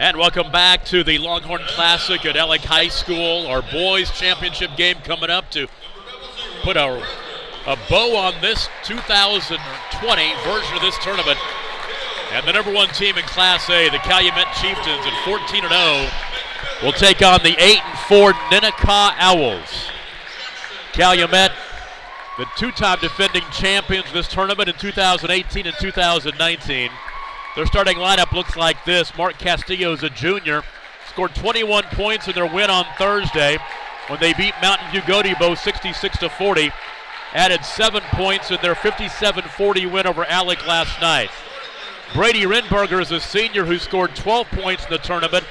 And welcome back to the Longhorn Classic at Alec High School. Our boys championship game coming up to put a bow on this 2020 version of this tournament. And the number one team in Class A, the Calumet Chieftains, at 14-0, will take on the 8-4 Ninnekah Owls. Calumet, the two-time defending champions of this tournament in 2018 and 2019. Their starting lineup looks like this. Mark Castillo is a junior, scored 21 points in their win on Thursday when they beat Mountain View Gotebo 66-40. Added 7 points in their 57-40 win over Alec last night. Brady Renberger is a senior who scored 12 points in the tournament.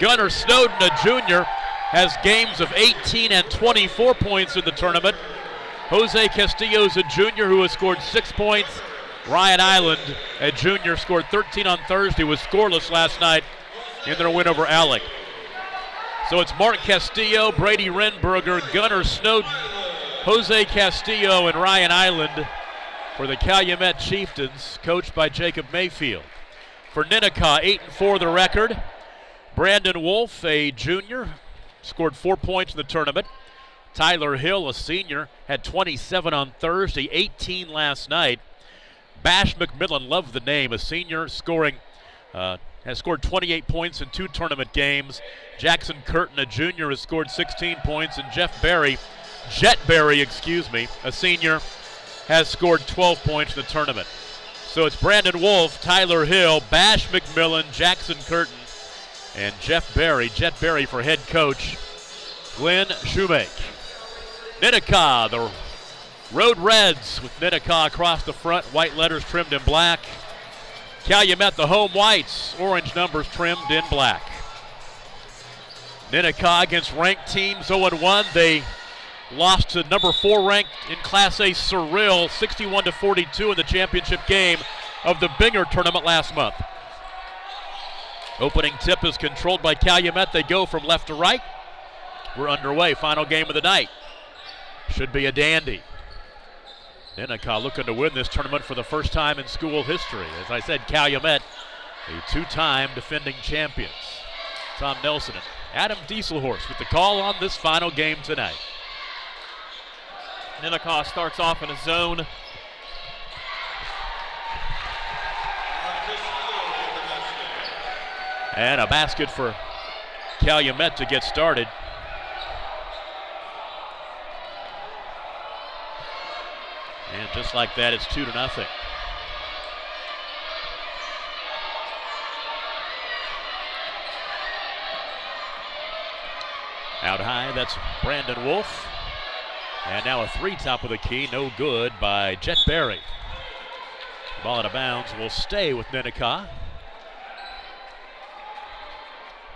Gunnar Snowden, a junior, has games of 18 and 24 points in the tournament. Jose Castillo is a junior who has scored 6 points. Ryan Island, a junior, scored 13 on Thursday, was scoreless last night in their win over Alec. So it's Mark Castillo, Brady Renberger, Gunnar Snowden, Jose Castillo, and Ryan Island for the Calumet Chieftains, coached by Jacob Mayfield. For Ninnekah, 8-4 the record. Brandon Wolf, a junior, scored 4 points in the tournament. Tyler Hill, a senior, had 27 on Thursday, 18 last night. Bash McMillan, love the name, a senior has scored 28 points in 2 tournament games. Jackson Curtin, a junior, has scored 16 points, and Jet Berry, a senior, has scored 12 points in the tournament. So it's Brandon Wolf, Tyler Hill, Bash McMillan, Jackson Curtin, and Jet Berry for head coach Glenn Shoemake. Ninnekah, the Road Reds with Ninnekah across the front, white letters trimmed in black. Calumet, the home whites, orange numbers trimmed in black. Ninnekah against ranked teams 0-1. They lost to number 4 ranked in Class A Surreal 61-42 in the championship game of the Binger tournament last month. Opening tip is controlled by Calumet. They go from left to right. We're underway. Final game of the night. Should be a dandy. Ninnekah looking to win this tournament for the first time in school history. As I said, Calumet, a 2-time defending champions. Tom Nelson and Adam Dieselhorst with the call on this final game tonight. Ninnekah starts off in a zone. And a basket for Calumet to get started. And just like that, it's 2-0. Out high, that's Brandon Wolf. And now a 3 top of the key, no good by Jet Berry. Ball out of bounds will stay with Ninnekah.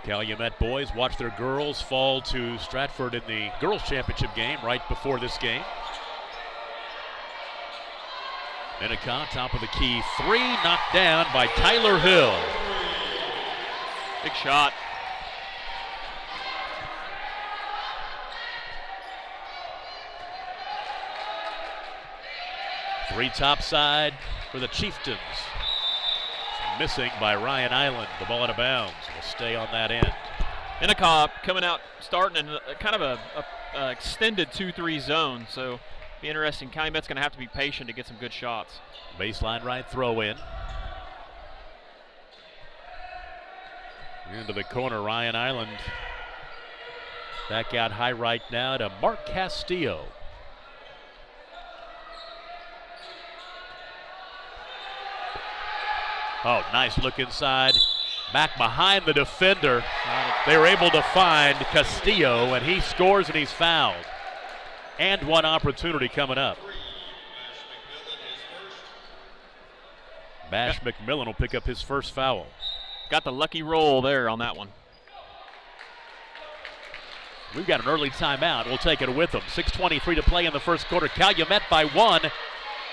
Calumet boys watch their girls fall to Stratford in the girls championship game right before this game. Ninnekah, top of the key, 3, knocked down by Tyler Hill. Big shot. Three top side for the Chieftains. Missing by Ryan Island. The ball out of bounds will stay on that end. Ninnekah coming out, starting in kind of a extended 2-3 zone. So be interesting. Calumet's going to have to be patient to get some good shots. Baseline right throw in. Into the corner, Ryan Island. Back out high right now to Mark Castillo. Oh, nice look inside. Back behind the defender. They were able to find Castillo, and he scores and he's fouled. And one opportunity coming up. Bash McMillan will pick up his first foul. Got the lucky roll there on that one. We've got an early timeout. We'll take it with them. 6:23 to play in the first quarter. Calumet by 1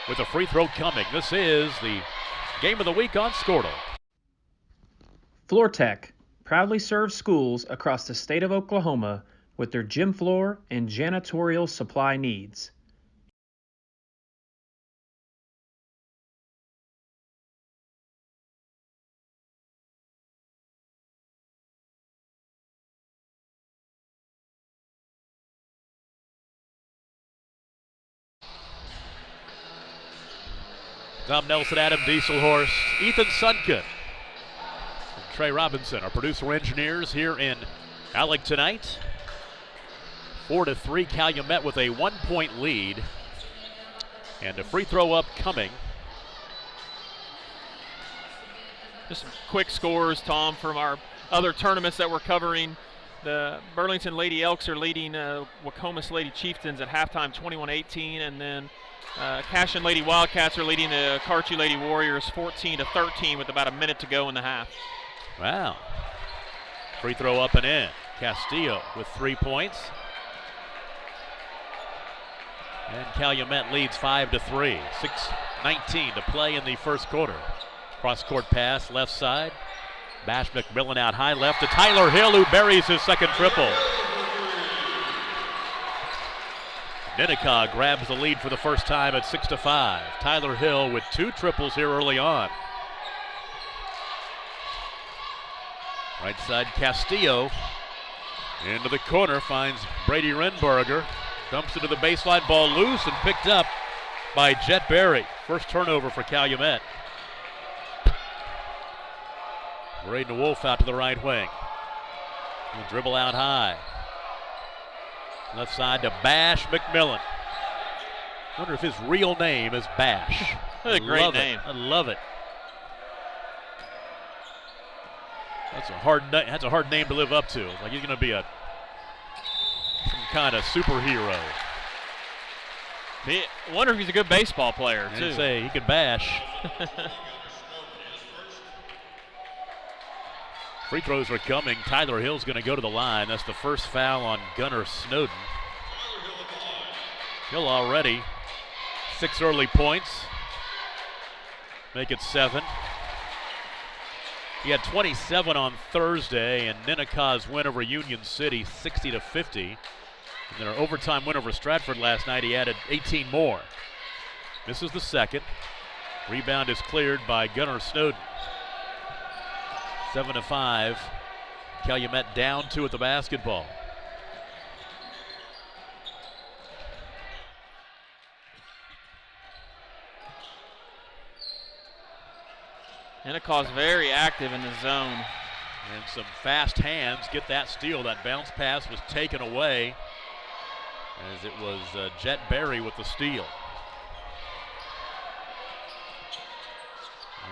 with a free throw coming. This is the game of the week on Scortle. FloorTech proudly serves schools across the state of Oklahoma with their gym floor and janitorial supply needs. Tom Nelson, Adam Dieselhorst, Ethan Sunken, and Trey Robinson, our producer engineers here in Alec tonight. 4-3, Calumet with a 1-point lead. And a free throw upcoming. Just some quick scores, Tom, from our other tournaments that we're covering. The Burlington Lady Elks are leading Wacomas Lady Chieftains at halftime 21-18, and then Cashion Lady Wildcats are leading the Karchi Lady Warriors 14-13 with about a minute to go in the half. Wow. Free throw up and in. Castillo with 3 points. And Calumet leads 5-3. 6:19 to play in the first quarter. Cross-court pass, left side. Bash McMillan out high left to Tyler Hill, who buries his second triple. Ninnekah grabs the lead for the first time at 6-5. Tyler Hill with 2 triples here early on. Right side, Castillo into the corner, finds Brady Renberger. Dumps into the baseline, ball loose and picked up by Jet Berry. First turnover for Calumet. Braden Wolf out to the right wing. He'll dribble out high. Left side to Bash McMillan. Wonder if his real name is Bash. What a great name. I love it. That's a hard name to live up to. Like he's going to be some kind of superhero. I wonder if he's a good baseball player, too. I'd say he could bash. Free throws are coming. Tyler Hill's going to go to the line. That's the first foul on Gunnar Snowden. Hill already 6 early points. Make it 7. He had 27 on Thursday, and Ninnekah's win over Union City 60-50. In their overtime win over Stratford last night, he added 18 more. This is the second. Rebound is cleared by Gunnar Snowden. 7-5. Calumet down 2 at the basketball. Ninnekah's very active in the zone. And some fast hands get that steal. That bounce pass was taken away as it was Jet Berry with the steal.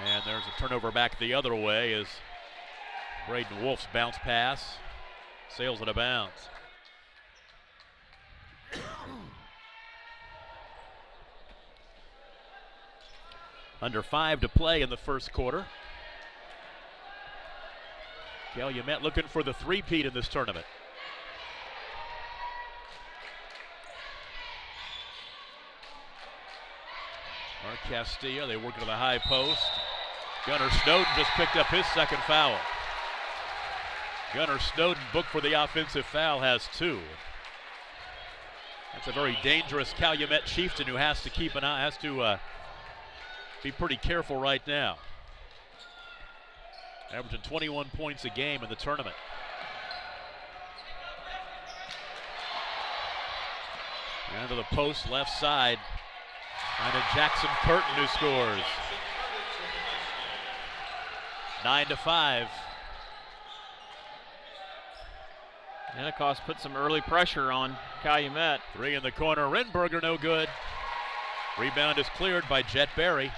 And there's a turnover back the other way as Braden Wolf's bounce pass sails out of bounds. Under 5 to play in the first quarter. Calumet looking for the three-peat in this tournament. Mark Castillo, they work to the high post. Gunnar Snowden just picked up his second foul. Gunnar Snowden booked for the offensive foul, has 2. That's a very dangerous Calumet Chieftain who has to keep an eye, has to be pretty careful right now. Averaging 21 points a game in the tournament. And to the post, left side. And Jackson Curtin who scores. 9-5. Ninnekah's put some early pressure on Calumet. 3 in the corner. Renberger no good. Rebound is cleared by Jet Berry.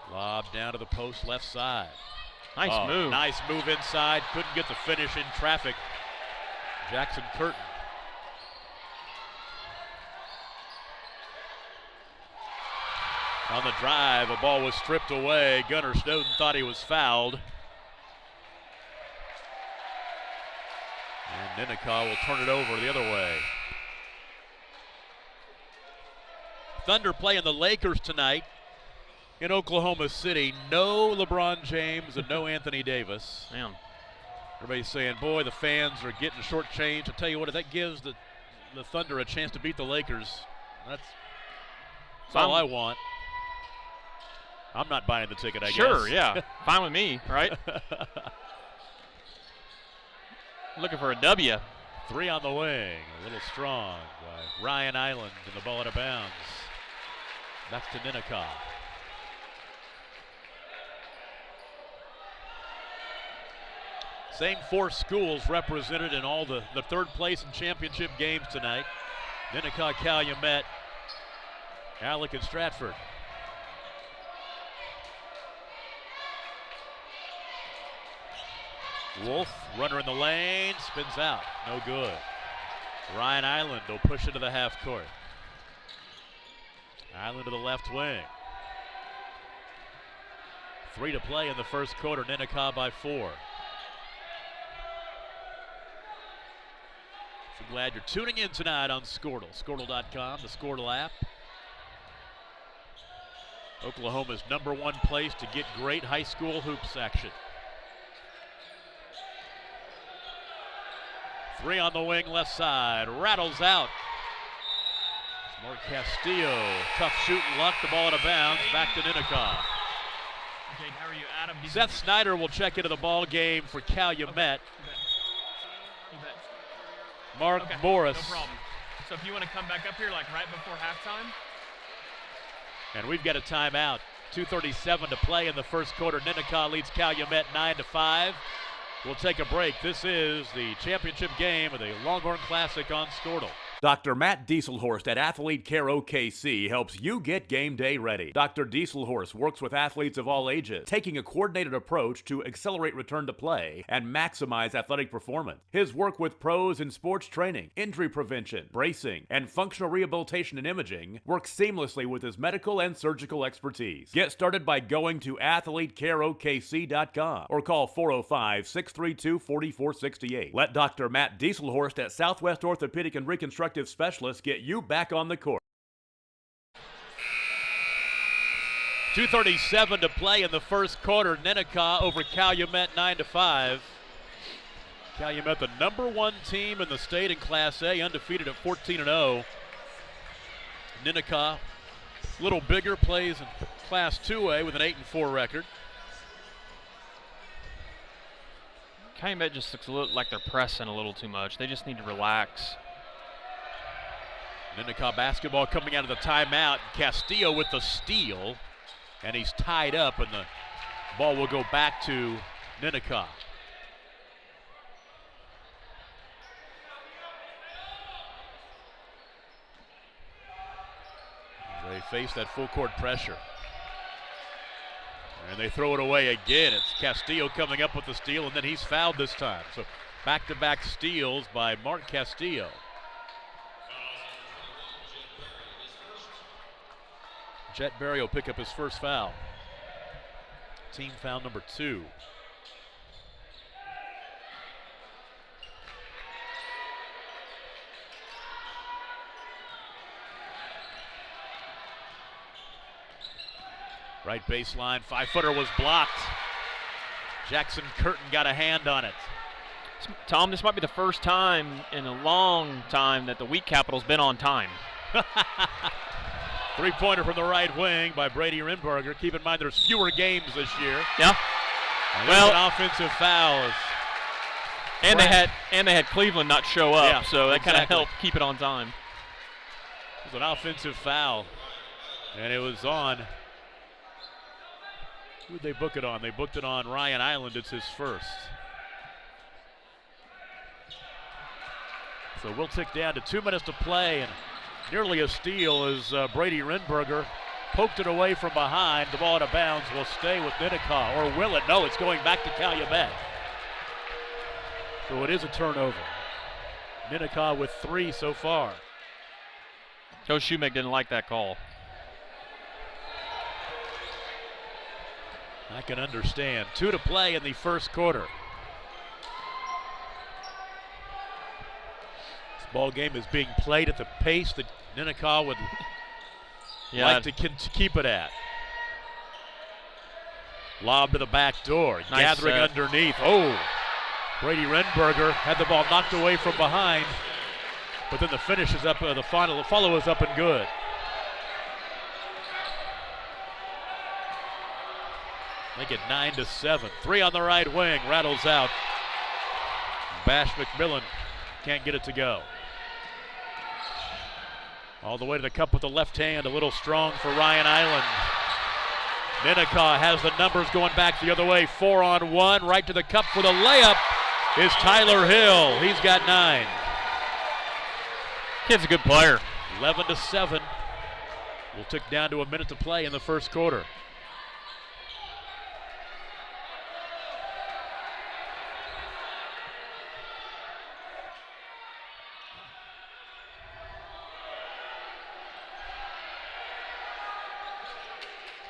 Lob down to the post left side. Nice move. Nice move inside. Couldn't get the finish in traffic. Jackson Curtin. On the drive, a ball was stripped away. Gunnar Snowden thought he was fouled. And Ninnekah will turn it over the other way. Thunder playing the Lakers tonight in Oklahoma City. No LeBron James and no Anthony Davis. Man. Everybody's saying, boy, the fans are getting shortchanged. I'll tell you what, if that gives the Thunder a chance to beat the Lakers, that's all I want. I'm not buying the ticket, I guess. Sure, yeah. Fine with me, right? Looking for a W. 3 on the wing. A little strong by Ryan Island, and the ball out of bounds. Back to Ninnekah. Same 4 schools represented in all the third place and championship games tonight. Ninnekah, Calumet, Alec, and Stratford. Wolf, runner in the lane, spins out, no good. Ryan Island will push into the half court. Island to the left wing. 3 to play in the first quarter, Ninnekah by 4. So glad you're tuning in tonight on Squirtle. Squirtle.com, the Squirtle app. Oklahoma's #1 place to get great high school hoops action. 3 on the wing, left side, rattles out. Mark Castillo, tough shooting luck, the ball out of bounds, back to Ninnekah. Jake, how are you, Adam? Seth Snyder will check into the ball game for Calumet. Mark Morris. No problem. So if you want to come back up here like right before halftime. And we've got a timeout. 2:37 to play in the first quarter. Ninnekah leads Calumet 9-5. We'll take a break. This is the championship game of the Longhorn Classic on Squirtle. Dr. Matt Dieselhorst at Athlete Care OKC helps you get game day ready. Dr. Dieselhorst works with athletes of all ages, taking a coordinated approach to accelerate return to play and maximize athletic performance. His work with pros in sports training, injury prevention, bracing, and functional rehabilitation and imaging works seamlessly with his medical and surgical expertise. Get started by going to athletecareokc.com or call 405-632-4468. Let Dr. Matt Dieselhorst at Southwest Orthopedic and Reconstructive Specialists get you back on the court. 2:37 to play in the first quarter. Ninnekah over Calumet 9-5. Calumet, the #1 team in the state in Class A, undefeated at 14-0. Ninnekah, a little bigger, plays in Class 2A with an 8-4 record. Calumet just looks a little like they're pressing a little too much. They just need to relax. Ninnekah basketball coming out of the timeout. Castillo with the steal, and he's tied up, and the ball will go back to Ninnekah. They face that full court pressure. And they throw it away again. It's Castillo coming up with the steal, and then he's fouled this time. So back-to-back steals by Mark Castillo. Jet Berry will pick up his first foul. Team foul number 2. Right baseline, 5-footer was blocked. Jackson Curtin got a hand on it. Tom, this might be the first time in a long time that the Wheat Capital's been on time. Three-pointer from the right wing by Brady Renberger. Keep in mind there's fewer games this year. Yeah. And well, an offensive foul. And they had Cleveland not show up, yeah, so that kind of helped keep it on time. It was an offensive foul, and it was on. Who did they book it on? They booked it on Ryan Island. It's his first. So we'll tick down to 2 minutes to play, and nearly a steal as Brady Renberger poked it away from behind. The ball out of bounds will stay with Ninnekah, or will it? No, it's going back to Calumet. So it is a turnover. Ninnekah with 3 so far. Coach Shoemaker didn't like that call. I can understand. 2 to play in the first quarter. This ball game is being played at the pace that Ninnekah would like to keep it at. Lob to the back door, nice gathering set underneath. Oh, Brady Renberger had the ball knocked away from behind, but then the finish is up, the follow is up and good. Make it 9-7. 3 on the right wing, rattles out. Bash McMillan can't get it to go. All the way to the cup with the left hand, a little strong for Ryan Island. Ninnekah has the numbers going back the other way, 4-on-1, right to the cup for the layup is Tyler Hill. He's got 9. Kid's a good player. 11-7. We'll tick down to a minute to play in the first quarter.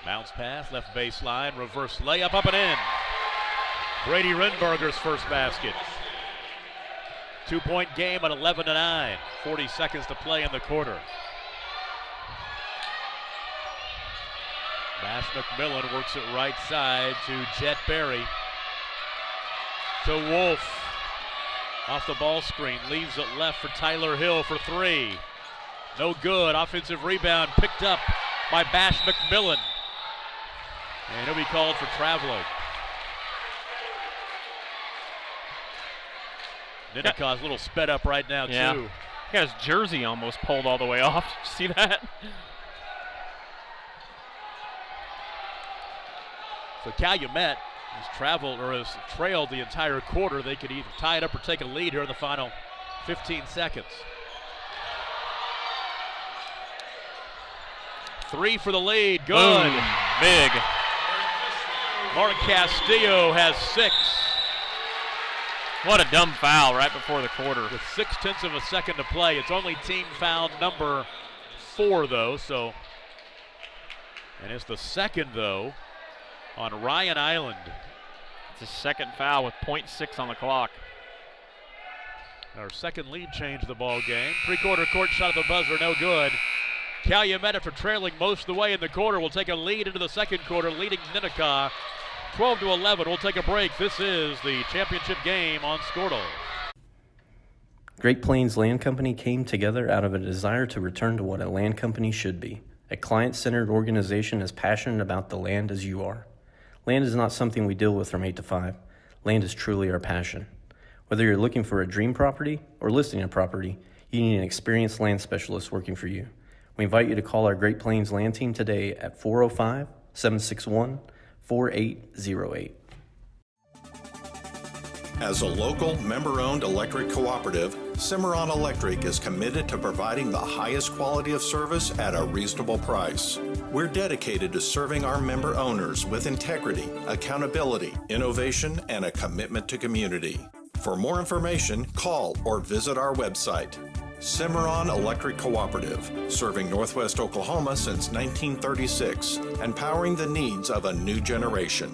Bounce pass, left baseline, reverse layup, up and in. Brady Rinberger's first basket. 2-point game at 11-9. 40 seconds to play in the quarter. Bash McMillan works it right side to Jet Berry. To Wolf. Off the ball screen, leaves it left for Tyler Hill for 3. No good. Offensive rebound picked up by Bash McMillan. And he'll be called for traveling. Ninnekah's a little sped up right now, yeah. too. He got his jersey almost pulled all the way off. Did you see that? So Calumet has traveled or has trailed the entire quarter. They could either tie it up or take a lead here in the final 15 seconds. 3 for the lead. Good. Boom. Big. Mark Castillo has 6. What a dumb foul right before the quarter. With 0.6 of a second to play. It's only team foul number 4, though. So, and it's the second, though, on Ryan Island. It's his second foul with 0.6 on the clock. Our second lead changed the ball game. Three-quarter court shot at the buzzer, no good. Calumet, after trailing most of the way in the quarter, will take a lead into the second quarter, leading Ninnekah 12-11. We'll take a break. This is the championship game on Squirtle. Great Plains Land Company came together out of a desire to return to what a land company should be, a client-centered organization as passionate about the land as you are. Land is not something we deal with from 8 to 5. Land is truly our passion. Whether you're looking for a dream property or listing a property, you need an experienced land specialist working for you. We invite you to call our Great Plains Land Team today at 405-761-4808. As a local, member-owned electric cooperative, Cimarron Electric is committed to providing the highest quality of service at a reasonable price. We're dedicated to serving our member owners with integrity, accountability, innovation, and a commitment to community. For more information, call or visit our website. Cimarron Electric Cooperative, serving Northwest Oklahoma since 1936 and powering the needs of a new generation.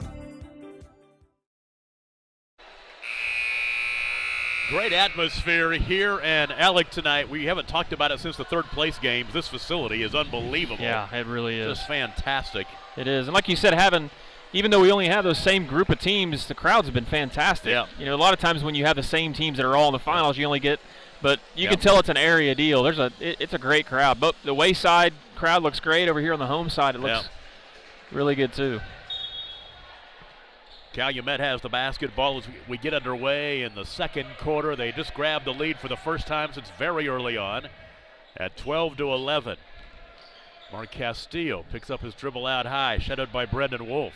Great atmosphere here in Alec tonight. We haven't talked about it since the third place games. This facility is unbelievable. Yeah, it really is. Just fantastic. It is. And like you said, even though we only have those same group of teams, the crowds have been fantastic. Yeah. You know, a lot of times when you have the same teams that are all in the finals, you only get, but you can tell it's an area deal. It's a great crowd. But the Wayside crowd looks great. Over here on the home side, it looks really good too. Calumet has the basketball as we get underway in the second quarter. They just grabbed the lead for the first time since very early on at 12-11. Mark Castillo picks up his dribble out high, shadowed by Brendan Wolf.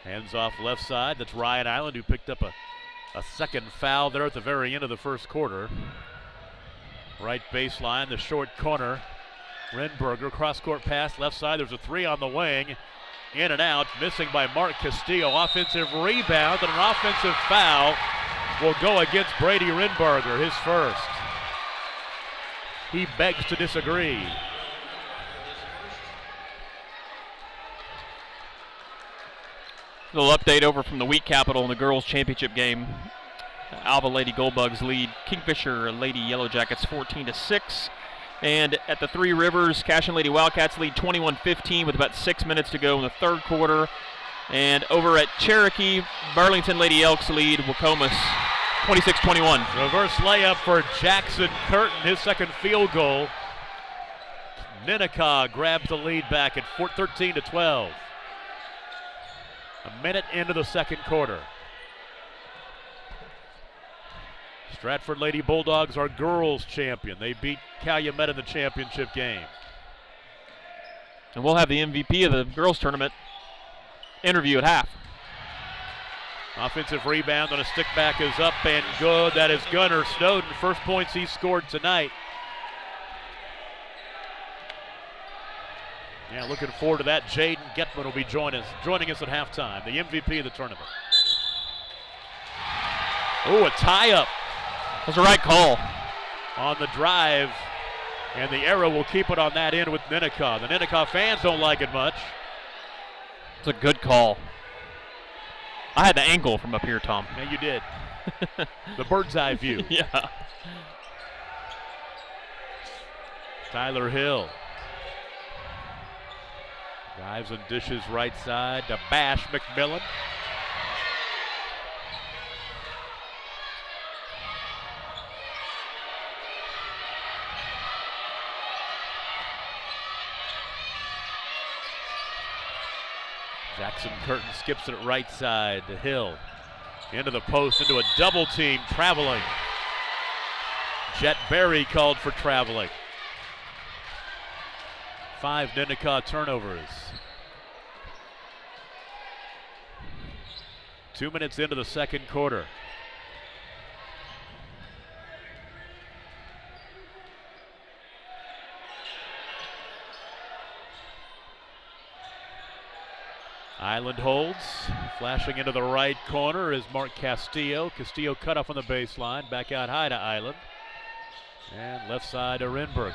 Hands off left side. That's Ryan Island, who picked up a second foul there at the very end of the first quarter. Right baseline, the short corner. Rinberger, cross-court pass, left side. There's a 3 on the wing. In and out, missing by Mark Castillo. Offensive rebound and an offensive foul will go against Brady Rinberger, his first. He begs to disagree. Little update over from the Wheat Capital in the girls' championship game. Alva Lady Goldbugs lead Kingfisher Lady Yellow Jackets 14-6. And at the Three Rivers, Cashion Lady Wildcats lead 21-15 with about 6 minutes to go in the third quarter. And over at Cherokee, Burlington Lady Elks lead Wacomas 26-21. Reverse layup for Jackson Curtin, his second field goal. Ninnekah grabs the lead back at 13-12. A minute into the second quarter. Stratford Lady Bulldogs are girls champion. They beat Calumet in the championship game. And we'll have the MVP of the girls tournament interview at half. Offensive rebound on a stick back is up and good. That is Gunnar Snowden. First points he scored tonight. Yeah, looking forward to that. Jaden Getman will be joining us at halftime, the MVP of the tournament. Oh, a tie-up. That's the right call. On the drive, and the arrow will keep it on that end with Ninnekah. The Ninnekah fans don't like it much. It's a good call. I had the angle from up here, Tom. Yeah, you did. The bird's eye view. Yeah. Tyler Hill. Drives and dishes right side to Bash McMillan. Jackson Curtin skips it right side to Hill. Into the post, into a double team, traveling. Jet Berry called for traveling. 5 Ninnekah turnovers. 2 minutes into the second quarter. Island holds. Flashing into the right corner is Mark Castillo. Castillo cut off on the baseline. Back out high to Island. And left side to Renberger.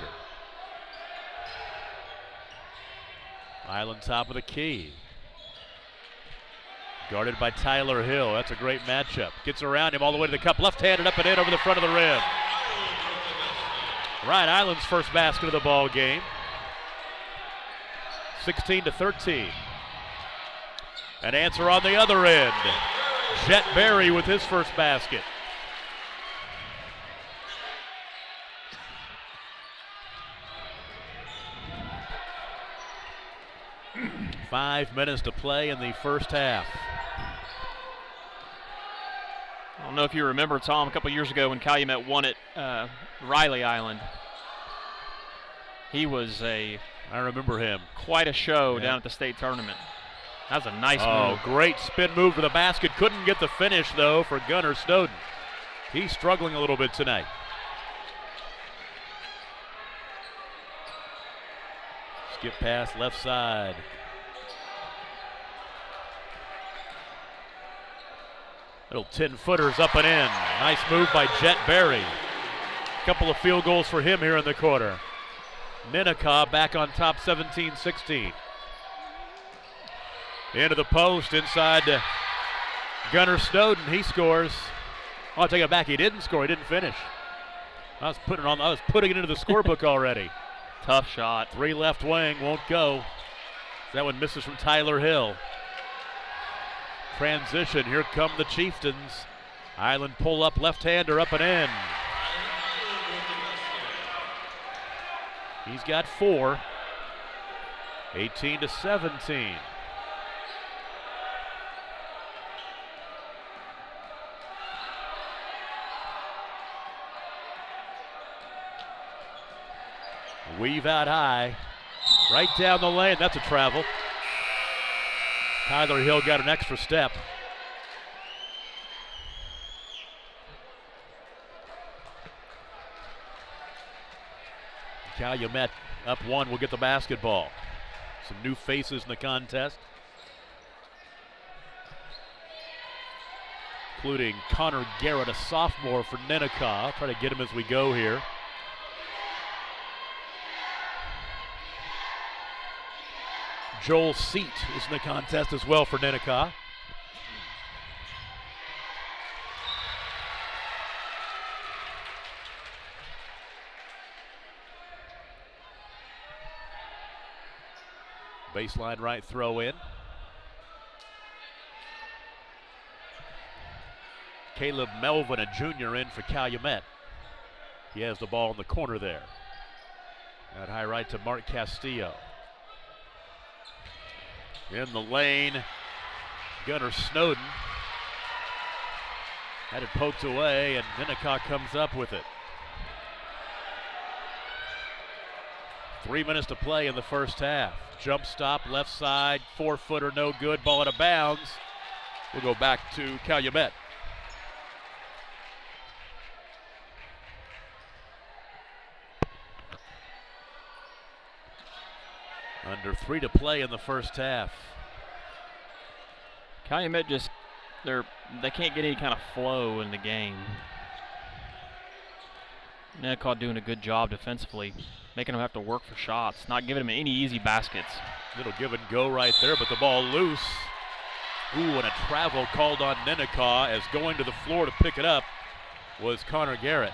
Island top of the key. Guarded by Tyler Hill. That's a great matchup. Gets around him all the way to the cup. Left-handed up and in over the front of the rim. Right, Island's first basket of the ball game. 16-13. An answer on the other end. Jet Berry with his first basket. Five minutes to play in the first half. I don't know if you remember, Tom, a couple years ago when Calumet won at Riley Island. He was I remember him. Quite a show down at the state tournament. That was a nice move. Oh, great spin move to the basket. Couldn't get the finish, though, for Gunnar Snowden. He's struggling a little bit tonight. Skip pass left side. Little 10-footers up and in. Nice move by Jet Berry. Couple of field goals for him here in the quarter. Ninnekah back on top 17-16. Into the post, inside to Gunnar Snowden. He scores. Oh, I'll take it back. He didn't score. He didn't finish. I was putting it into the scorebook already. Tough shot. 3 left wing, won't go. That one misses from Tyler Hill. Transition. Here come the Chieftains. Island pull up, left-hander up and in. He's got 4. 18-17. Weave out high, right down the lane. That's a travel. Tyler Hill got an extra step. Calumet up 1 will get the basketball. Some new faces in the contest, including Connor Garrett, a sophomore for Ninnekah. Try to get him as we go here. Joel Seat is in the contest as well for Ninnekah. Baseline right throw in. Caleb Melvin, a junior, in for Calumet. He has the ball in the corner there. At high right to Mark Castillo. In the lane, Gunnar Snowden. Had it poked away, and Ninnekah comes up with it. 3 minutes to play in the first half. Jump stop, left side, 4-footer, no good. Ball out of bounds. We'll go back to Calumet. Under 3 to play in the first half. Calumet just, they can't get any kind of flow in the game. Ninnekah doing a good job defensively, making them have to work for shots, not giving them any easy baskets. Little give and go right there, but the ball loose. Ooh, and a travel called on Ninnekah, as going to the floor to pick it up was Connor Garrett.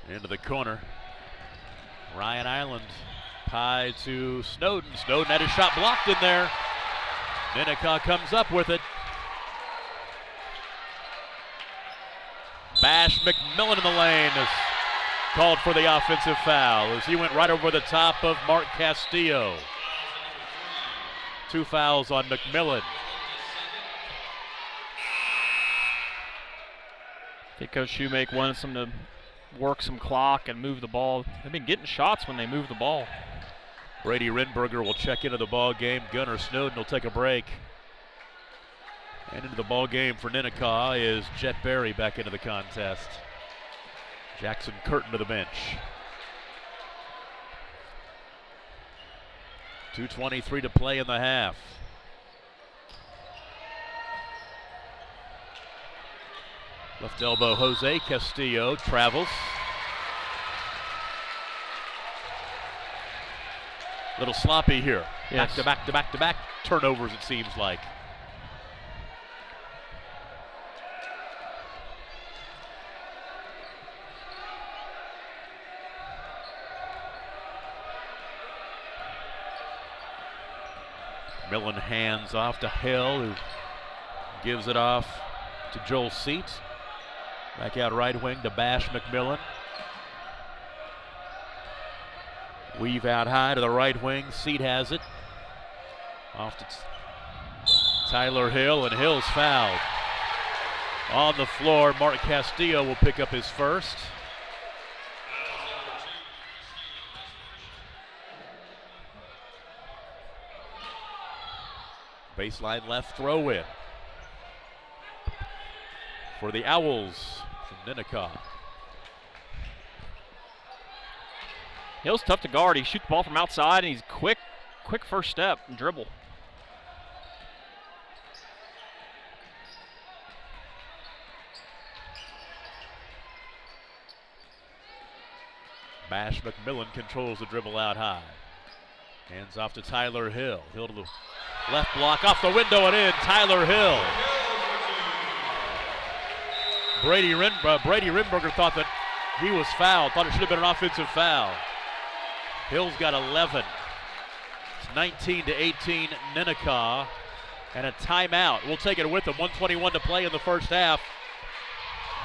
Into the corner. Ryan Island, pie to Snowden. Snowden had his shot blocked in there. Ninnekah comes up with it. Bash McMillan in the lane is called for the offensive foul as he went right over the top of Mark Castillo. 2 fouls on McMillan. I think Coach Shoemake wants them to work some clock and move the ball. They've been getting shots when they move the ball. Brady Rinberger will check into the ball game. Gunnar Snowden will take a break. And into the ball game for Ninnekah is Jet Berry back into the contest. Jackson Curtin to the bench. 2:23 to play in the half. Left elbow Jose Castillo travels. Little sloppy here. Yes. Back to back to back to back turnovers, it seems like. Millen hands off to Hill, who gives it off to Joel Seat. Back out right wing to Bash McMillan. Weave out high to the right wing. Seat has it. Off to Tyler Hill, and Hill's fouled. On the floor, Mark Castillo will pick up his first. Baseline left throw in for the Owls from Ninnekah. Hill's tough to guard. He shoots the ball from outside, and he's quick first step and dribble. Bash McMillan controls the dribble out high. Hands off to Tyler Hill. Hill to the left block, off the window and in. Tyler Hill. Brady Rinberger thought that he was fouled. Thought it should have been an offensive foul. Hill's got 11. It's 19-18 Ninnekah, and a timeout. We'll take it with them. 1:21 to play in the first half.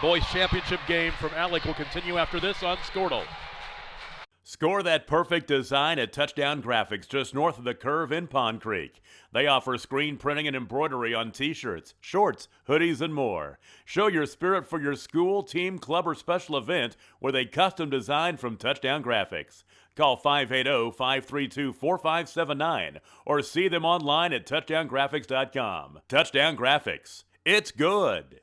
Boys championship game from Alec will continue after this on Scortle. Score that perfect design at Touchdown Graphics just north of the curve in Pond Creek. They offer screen printing and embroidery on t-shirts, shorts, hoodies, and more. Show your spirit for your school, team, club, or special event with a custom design from Touchdown Graphics. Call 580-532-4579 or see them online at touchdowngraphics.com. Touchdown Graphics. It's good.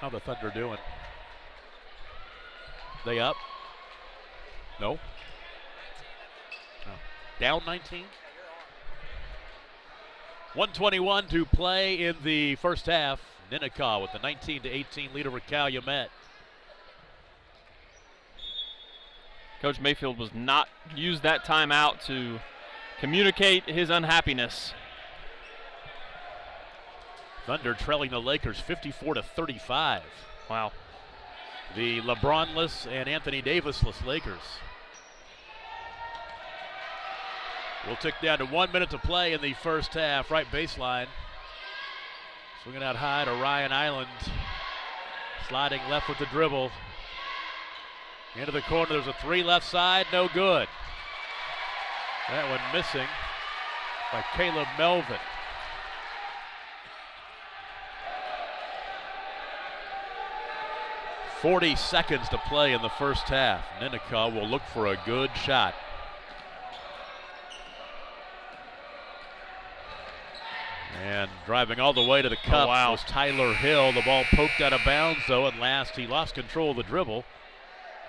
How the Thunder doing? They up? No. Oh. Down 19? 1:21 to play in the first half. Ninnekah with the 19-18 lead over Calumet. Coach Mayfield was not used that timeout to communicate his unhappiness. Thunder trailing the Lakers 54-35. Wow. The LeBronless and Anthony Davisless Lakers. We'll tick down to 1 minute to play in the first half. Right baseline. Swinging out high to Ryan Island. Sliding left with the dribble. Into the corner, there's a three left side, no good. That one missing by Caleb Melvin. .40 seconds to play in the first half. Ninnekah will look for a good shot. And driving all the way to the cup was Tyler Hill. The ball poked out of bounds, though. At last, he lost control of the dribble.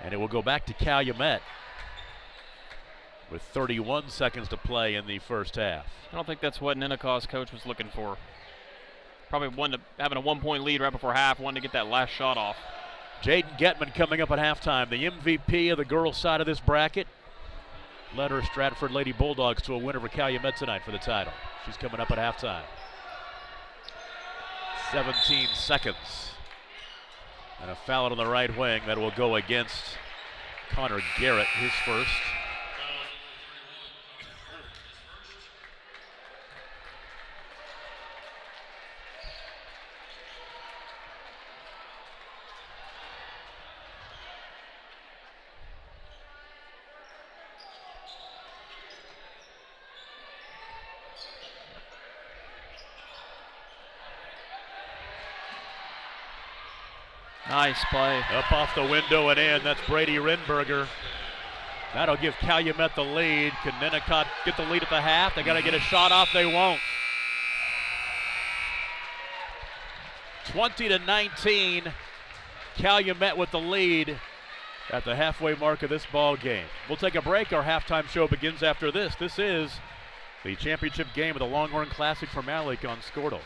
And it will go back to Calumet with 31 seconds to play in the first half. I don't think that's what Ninnekah's coach was looking for. Probably having a 1-point lead right before half, wanted to get that last shot off. Jaden Getman coming up at halftime, the MVP of the girls' side of this bracket. Led her Stratford Lady Bulldogs to a win over Calumet tonight for the title. She's coming up at halftime. 17 seconds. And a foul on the right wing that will go against Connor Garrett, his first. Nice play. Up off the window and in. That's Brady Rinberger. That'll give Calumet the lead. Can Ninnekah get the lead at the half? They got to get a shot off. They won't. 20-19. Calumet with the lead at the halfway mark of this ball game. We'll take a break. Our halftime show begins after this. This is the championship game of the Longhorn Classic from Alec on Squirtle.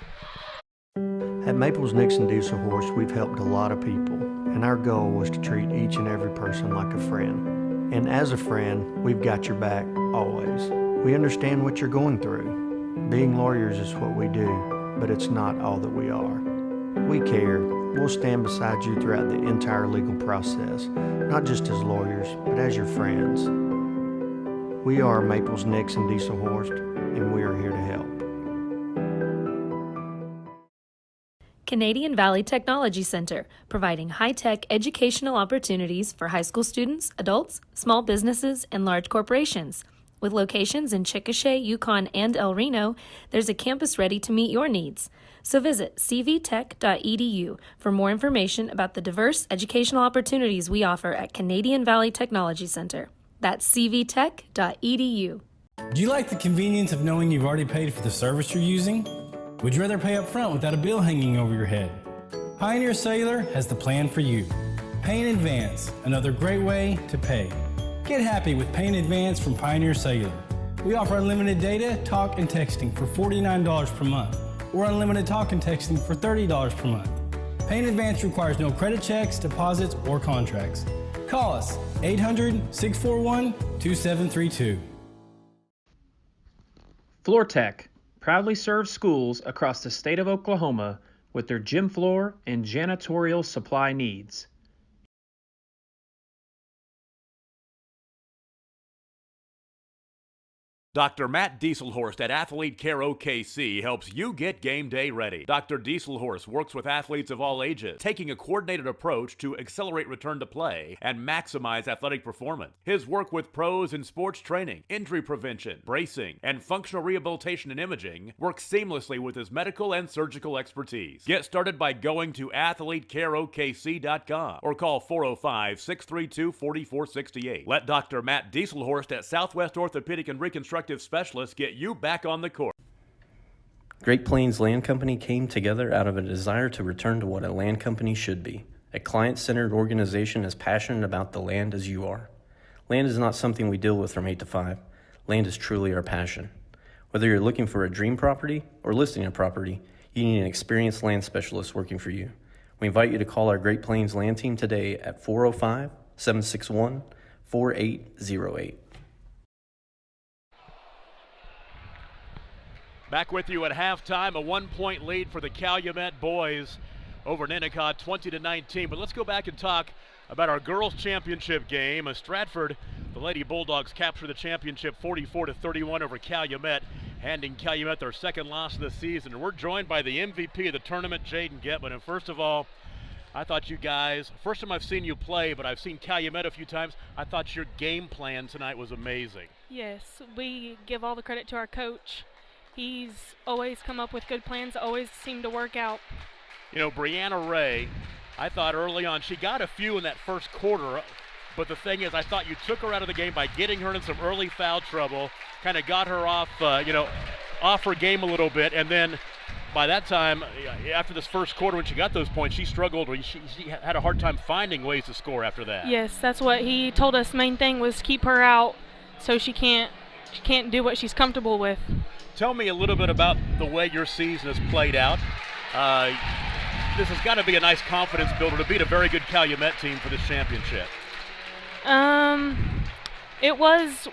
At Maples Nixon Diesel Horse, we've helped a lot of people, and our goal was to treat each and every person like a friend. And as a friend, we've got your back, always. We understand what you're going through. Being lawyers is what we do, but it's not all that we are. We care. We'll stand beside you throughout the entire legal process, not just as lawyers, but as your friends. We are Maples Nixon Diesel Horse, and we are here to help. Canadian Valley Technology Center, providing high-tech educational opportunities for high school students, adults, small businesses, and large corporations. With locations in Chickasha, Yukon, and El Reno, there's a campus ready to meet your needs. So visit cvtech.edu for more information about the diverse educational opportunities we offer at Canadian Valley Technology Center. That's cvtech.edu. Do you like the convenience of knowing you've already paid for the service you're using? Would you rather pay up front without a bill hanging over your head? Pioneer Cellular has the plan for you. Pay in advance, another great way to pay. Get happy with Pay in Advance from Pioneer Cellular. We offer unlimited data, talk, and texting for $49 per month, or unlimited talk and texting for $30 per month. Pay in Advance requires no credit checks, deposits, or contracts. Call us 800-641-2732. FloorTech proudly serves schools across the state of Oklahoma with their gym floor and janitorial supply needs. Dr. Matt Dieselhorst at Athlete Care OKC helps you get game day ready. Dr. Dieselhorst works with athletes of all ages, taking a coordinated approach to accelerate return to play and maximize athletic performance. His work with pros in sports training, injury prevention, bracing, and functional rehabilitation and imaging works seamlessly with his medical and surgical expertise. Get started by going to athletecareokc.com or call 405-632-4468. Let Dr. Matt Dieselhorst at Southwest Orthopedic and Reconstructive Specialists get you back on the court. Great Plains Land Company came together out of a desire to return to what a land company should be, a client-centered organization as passionate about the land as you are. Land is not something we deal with from 8 to 5. Land is truly our passion. Whether you're looking for a dream property or listing a property, you need an experienced land specialist working for you. We invite you to call our Great Plains Land Team today at 405-761-4808. Back with you at halftime, a 1-point lead for the Calumet boys over Ninnekah, 20-19. But let's go back and talk about our girls' championship game. Stratford, the Lady Bulldogs capture the championship 44-31 over Calumet. handing Calumet their second loss of the season. And we're joined by the MVP of the tournament, Jaden Getman. And first of all, I thought you guys, first time I've seen you play, but I've seen Calumet a few times. I thought your game plan tonight was amazing. Yes, we give all the credit to our coach. He's always come up with good plans, always seem to work out. You know, Brianna Ray, I thought early on, she got a few in that first quarter, but the thing is, I thought you took her out of the game by getting her in some early foul trouble, kind of got her off, off her game a little bit, and then by that time, after this first quarter when she got those points, she struggled, or she had a hard time finding ways to score after that. Yes, that's what he told us. Main thing was keep her out so she can't do what she's comfortable with. Tell me a little bit about the way your season has played out. This has got to be a nice confidence builder to beat a very good Calumet team for this championship. It was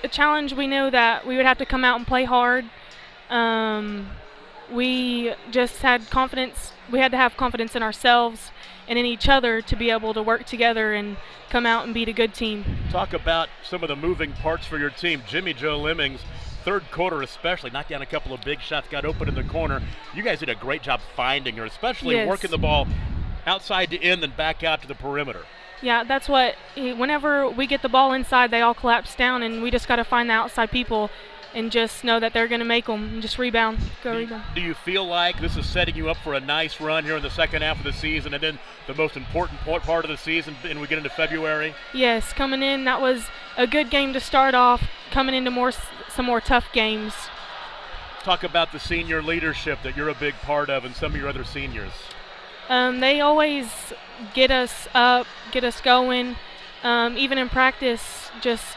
a challenge. We knew that we would have to come out and play hard. We just had confidence. We had to have confidence in ourselves and in each other to be able to work together and come out and beat a good team. Talk about some of the moving parts for your team. Jimmy Joe Lemmings, third quarter especially, knocked down a couple of big shots, got open in the corner. You guys did a great job finding her, especially working the ball outside to in, then back out to the perimeter. Yeah, that's what, whenever we get the ball inside, they all collapse down, and we just got to find the outside people and just know that they're going to make them and just rebound, rebound. Do you feel like this is setting you up for a nice run here in the second half of the season, and then the most important part of the season, and we get into February? Yes, coming in, that was a good game to start off, coming into some more tough games. Talk about the senior leadership that you're a big part of and some of your other seniors. They always get us up, get us going, even in practice, just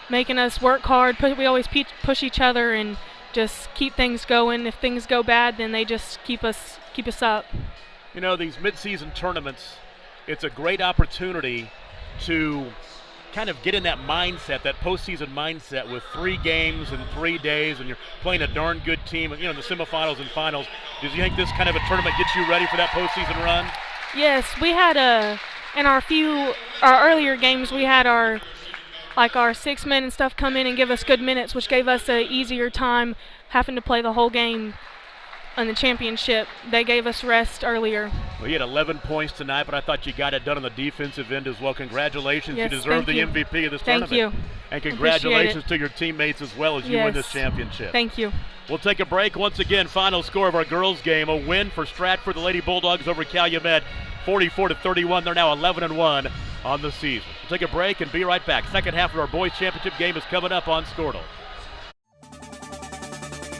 making us work hard. We always push each other and just keep things going. If things go bad, then they just keep us up. You know, these mid-season tournaments, it's a great opportunity to kind of get in that mindset, that postseason mindset with 3 games in 3 days, and you're playing a darn good team, in the semifinals and finals. Do you think this kind of a tournament gets you ready for that postseason run? Yes, we had in our earlier games, we had our 6 men and stuff come in and give us good minutes, which gave us an easier time having to play the whole game in the championship. They gave us rest earlier. Well, you had 11 points tonight, but I thought you got it done on the defensive end as well. Congratulations. Yes, you deserve the MVP of this tournament. Thank you. And congratulations to your teammates as well as you win this championship. Thank you. We'll take a break. Once again, final score of our girls' game, a win for Stratford, the Lady Bulldogs over Calumet, 44-31. They're now 11-1 on the season. We'll take a break and be right back. Second half of our boys' championship game is coming up on Squirtle.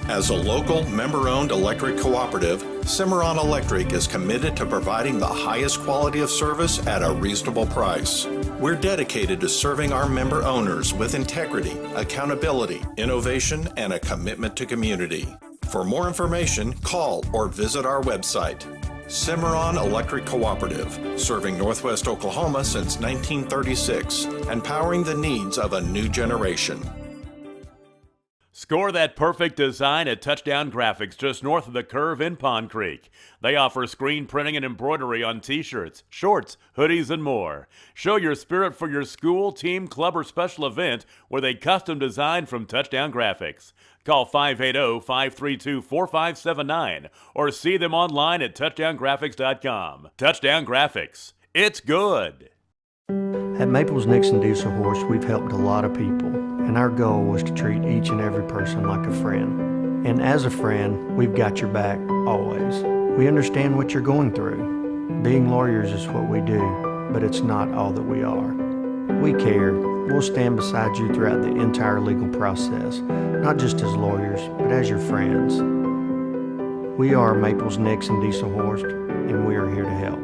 As a local, member-owned electric cooperative, Cimarron Electric is committed to providing the highest quality of service at a reasonable price. We're dedicated to serving our member owners with integrity, accountability, innovation, and a commitment to community. For more information, call or visit our website. Cimarron Electric Cooperative, serving Northwest Oklahoma since 1936 and powering the needs of a new generation. Score that perfect design at Touchdown Graphics just north of the curve in Pond Creek. They offer screen printing and embroidery on t-shirts, shorts, hoodies, and more. Show your spirit for your school, team, club, or special event with a custom design from Touchdown Graphics. Call 580-532-4579 or see them online at touchdowngraphics.com. Touchdown Graphics. It's good. At Maples Nixon Diesel Horse, we've helped a lot of people, and our goal was to treat each and every person like a friend. And as a friend, we've got your back always. We understand what you're going through. Being lawyers is what we do, but it's not all that we are. We care. We'll stand beside you throughout the entire legal process, not just as lawyers, but as your friends. We are Maples Nixon Diesel Horse, and we are here to help.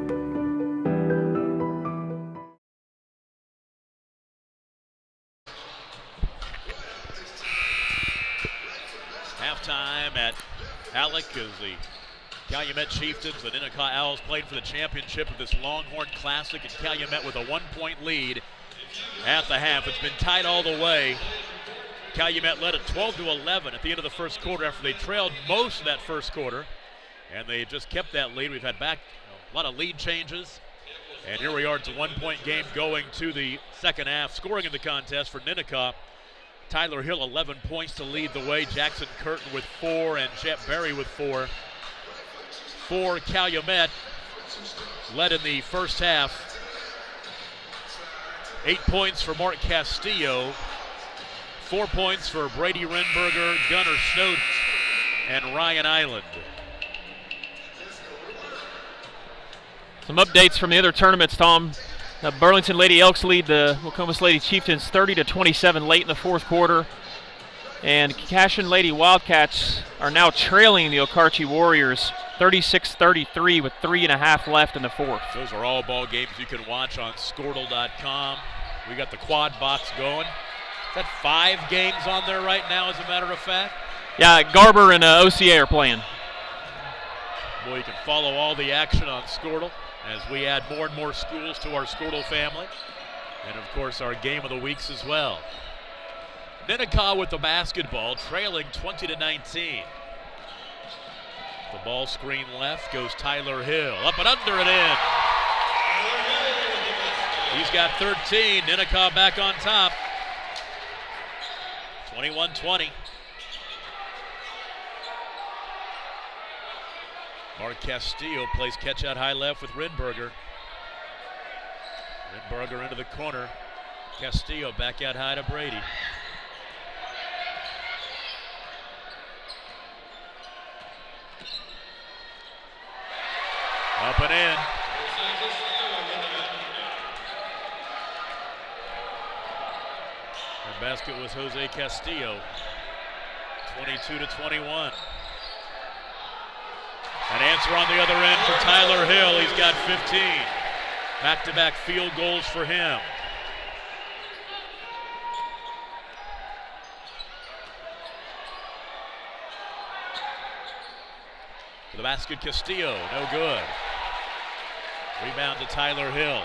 Halftime at Alec as the Calumet Chieftains, the Ninnekah Owls, played for the championship of this Longhorn Classic at Calumet with a 1-point lead at the half. It's been tight all the way. Calumet led at 12-11 at the end of the first quarter after they trailed most of that first quarter, and they just kept that lead. We've had a lot of lead changes, and here we are. It's a 1-point game going to the second half. Scoring in the contest for Ninnekah Tyler Hill 11 points to lead the way. Jackson Curtin with 4 and Jet Berry with 4. For Calumet, led in the first half. 8 points for Mark Castillo. 4 points for Brady Renberger, Gunnar Snowden, and Ryan Island. Some updates from the other tournaments, Tom. The Burlington Lady Elks lead the Nokomis Lady Chieftains 30-27 late in the fourth quarter. And Cashion Lady Wildcats are now trailing the Okarche Warriors 36-33 with 3.5 left in the fourth. Those are all ball games you can watch on Squirtle.com. We got the quad box going. Is that 5 games on there right now, as a matter of fact? Yeah, Garber and OCA are playing. Boy, you can follow all the action on Squirtle as we add more and more schools to our Squirtle family. And, of course, our game of the weeks as well. Ninnekah with the basketball, trailing 20-19. The ball screen left goes Tyler Hill. Up and under and in. He's got 13. Ninnekah back on top. 21-20. Mark Castillo plays catch out high left with Renberger. Renberger into the corner. Castillo back out high to Brady. Up and in. The basket was Jose Castillo. 22-21. An answer on the other end for Tyler Hill. He's got 15. Back-to-back field goals for him. For the basket, Castillo, no good. Rebound to Tyler Hill.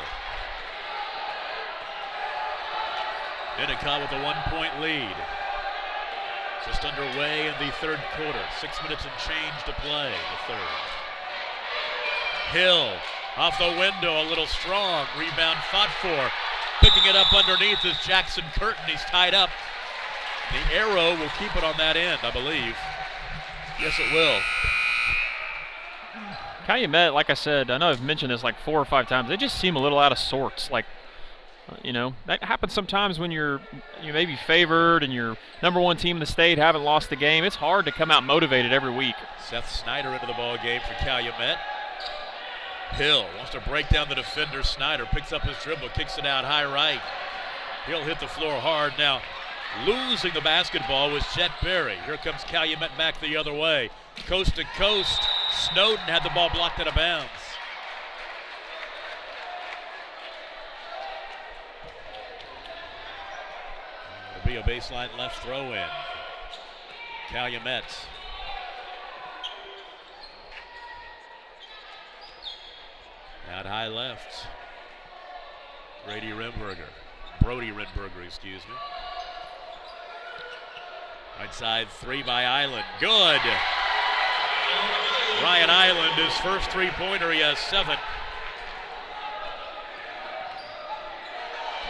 Ninnekah with a 1-point lead. Just underway in the third quarter. 6 minutes and change to play the third. Hill off the window, a little strong. Rebound fought for. Picking it up underneath is Jackson Curtin. He's tied up. The arrow will keep it on that end, I believe. Yes, it will. Calumet, like I said, I know I've mentioned this like 4 or 5 times. They just seem a little out of sorts. Like, you know, that happens sometimes when you may be favored and you're #1 team in the state, haven't lost the game. It's hard to come out motivated every week. Seth Snyder into the ball game for Calumet. Hill wants to break down the defender. Snyder picks up his dribble, kicks it out high right. He'll hit the floor hard. Now, losing the basketball was Jet Berry. Here comes Calumet back the other way. Coast to coast. Snowden had the ball blocked out of bounds. It'll be a baseline left throw in. Calumet. Out high left. Brody Renberger, excuse me. Right side 3 by Island. Good. Ryan Island, his first 3-pointer, he has 7.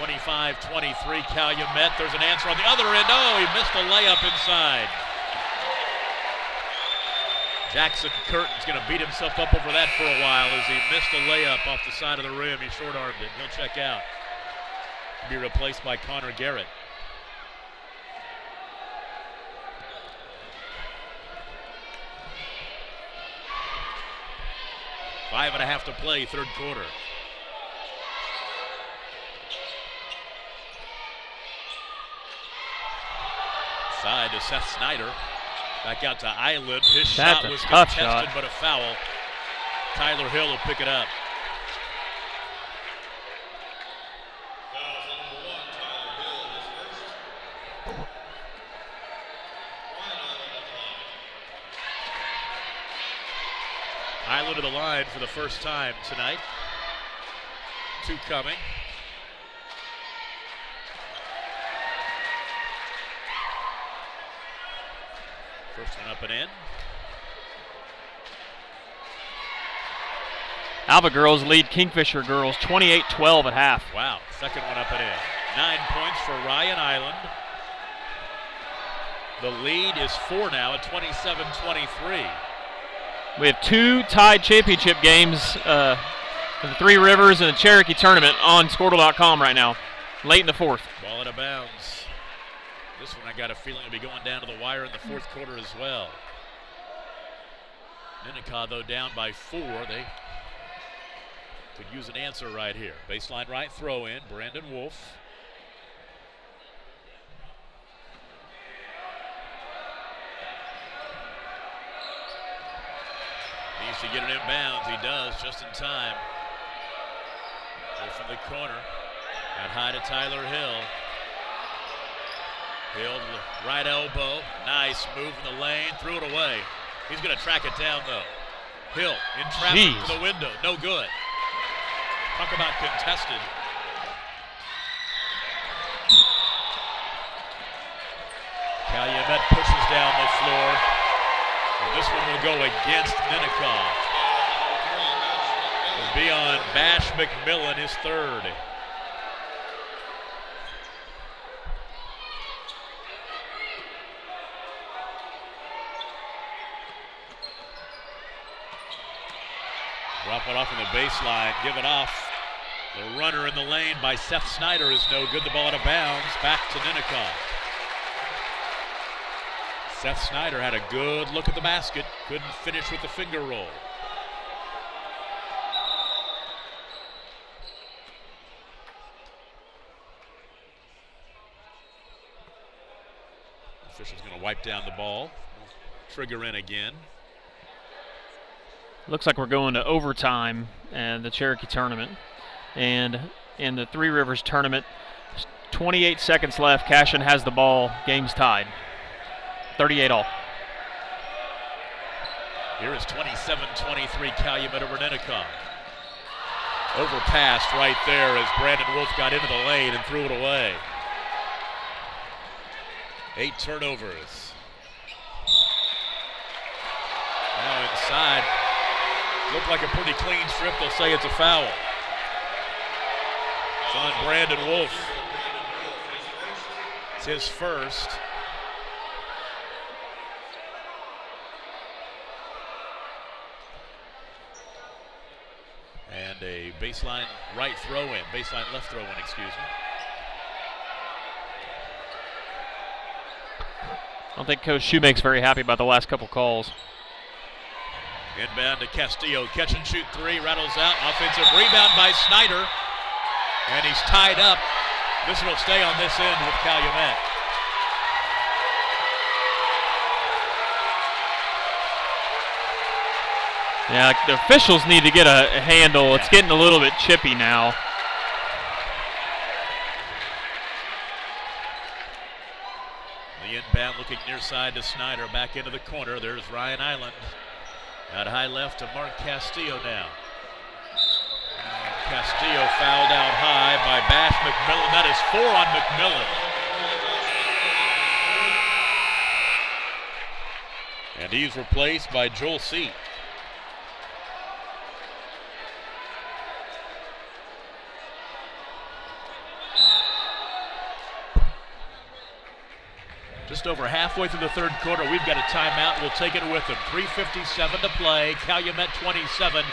25-23 Calumet. There's an answer on the other end. Oh, he missed a layup inside. Jackson Curtin's going to beat himself up over that for a while as he missed a layup off the side of the rim. He short-armed it. He'll check out. He'll be replaced by Connor Garrett. Five and a half to play, third quarter. Side to Seth Snyder. Back out to Island. His shot was contested, but a foul. Tyler Hill will pick it up. Island to the line for the first time tonight. 2 coming. First one up and in. Alva girls lead Kingfisher girls 28-12 at half. Wow, second one up and in. 9 points for Ryan Island. The lead is 4 now at 27-23. We have 2 tied championship games in the Three Rivers and the Cherokee tournament on Squirtle.com right now, late in the 4th. Ball out of bounds. This one I got a feeling will be going down to the wire in the 4th quarter as well. Ninnekah, though, down by 4. They could use an answer right here. Baseline right throw in. Brandon Wolf. Needs to get it inbounds. He does just in time. Wolf in the corner. Got high to Tyler Hill. Hill to the right elbow. Nice move in the lane. Threw it away. He's going to track it down, though. Hill in traffic to the window. No good. Talk about contested. Calumet pushes down the floor. And this one will go against Ninnekah. It'll be on Bash McMillan, his 3rd. Drop it off on the baseline, give it off. The runner in the lane by Seth Snyder is no good. The ball out of bounds, back to Ninnekah. Seth Snyder had a good look at the basket, couldn't finish with the finger roll. Official's going to wipe down the ball, trigger in again. Looks like we're going to overtime in the Cherokee tournament. And in the Three Rivers tournament, 28 seconds left. Cashin has the ball. Game's tied. 38-all. Here is 27-23 Calumet over Ninnekah. Overpassed right there as Brandon Wolf got into the lane and threw it away. 8 turnovers. Now inside. Looked like a pretty clean strip. They'll say it's a foul. It's on Brandon Wolf. It's his first. And a baseline right throw in. Baseline left throw in, excuse me. I don't think Coach Shoemake's very happy about the last couple calls. Inbound to Castillo, catch and shoot 3, rattles out, offensive rebound by Snyder, and he's tied up. This one will stay on this end with Calumet. Yeah, the officials need to get a handle. It's getting a little bit chippy now. The inbound looking near side to Snyder, back into the corner. There's Ryan Island. Out high left to Mark Castillo now. And Castillo fouled out high by Bash McMillan. That is 4 on McMillan. And he's replaced by Joel Seat. Just over halfway through the 3rd quarter, we've got a timeout. We'll take it with them. 3:57 to play. Calumet 27,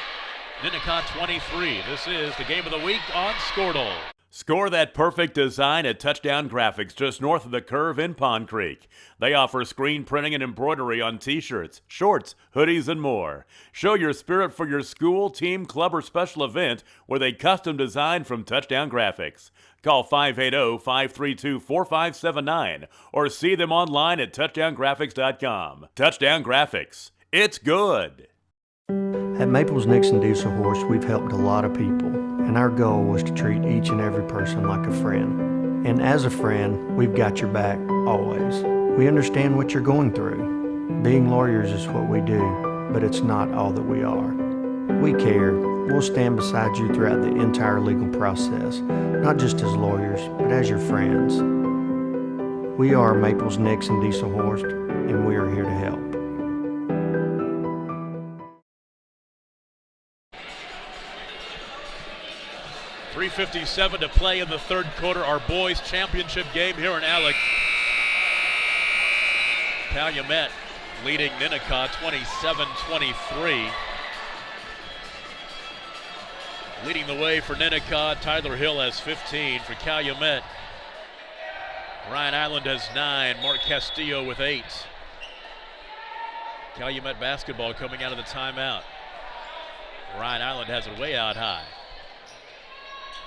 Ninnekah 23. This is the game of the week on Squirtle. Score that perfect design at Touchdown Graphics just north of the curve in Pond Creek. They offer screen printing and embroidery on t-shirts, shorts, hoodies, and more. Show your spirit for your school, team, club, or special event with a custom design from Touchdown Graphics. Call 580-532-4579 or see them online at touchdowngraphics.com. Touchdown Graphics. It's good. At Maples Nixon Diesel Horse, we've helped a lot of people, and our goal was to treat each and every person like a friend. And as a friend, we've got your back always. We understand what you're going through. Being lawyers is what we do, but it's not all that we are. We care. We'll stand beside you throughout the entire legal process, not just as lawyers, but as your friends. We are Maples Nixon Diesel Horse, and we are here to help. .357 to play in the 3rd quarter. Our boys championship game here in Alec. Calumet leading Ninnekah 27-23. Leading the way for Ninnekah, Tyler Hill has 15. For Calumet, Ryan Island has 9. Mark Castillo with 8. Calumet basketball coming out of the timeout. Ryan Island has it way out high.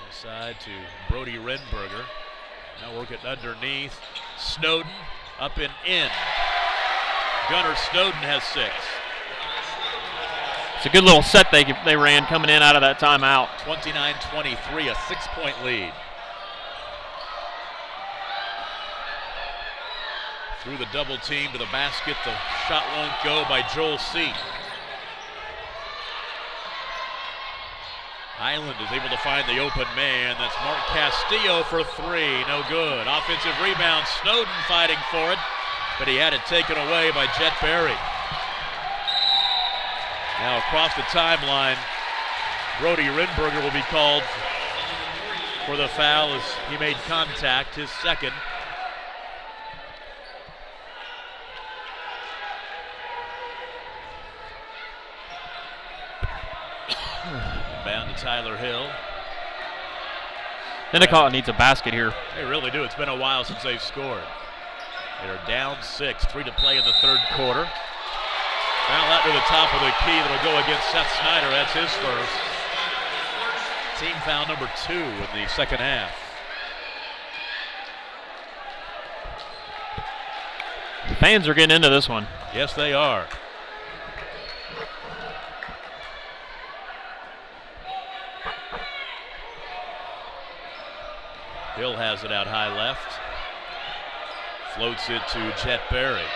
Inside to Brody Renberger. Now working underneath. Snowden up and in. Gunnar Snowden has 6. It's a good little set they ran coming in out of that timeout. 29-23, a 6-point lead. Through the double team to the basket. The shot won't go by Joel Seat. Island is able to find the open man. That's Mark Castillo for 3. No good. Offensive rebound. Snowden fighting for it, but he had it taken away by Jet Berry. Now across the timeline, Brody Renberger will be called for the foul as he made contact, his second. Inbound to Tyler Hill. Ninnekah needs a basket here. They really do. It's been a while since they've scored. They're down 6, 3 to play in the third quarter. Foul out to the top of the key that'll go against Seth Snyder. That's his first. Team foul number 2 in the second half. The fans are getting into this one. Yes, they are. Hill has it out high left. Floats it to Jet Berry.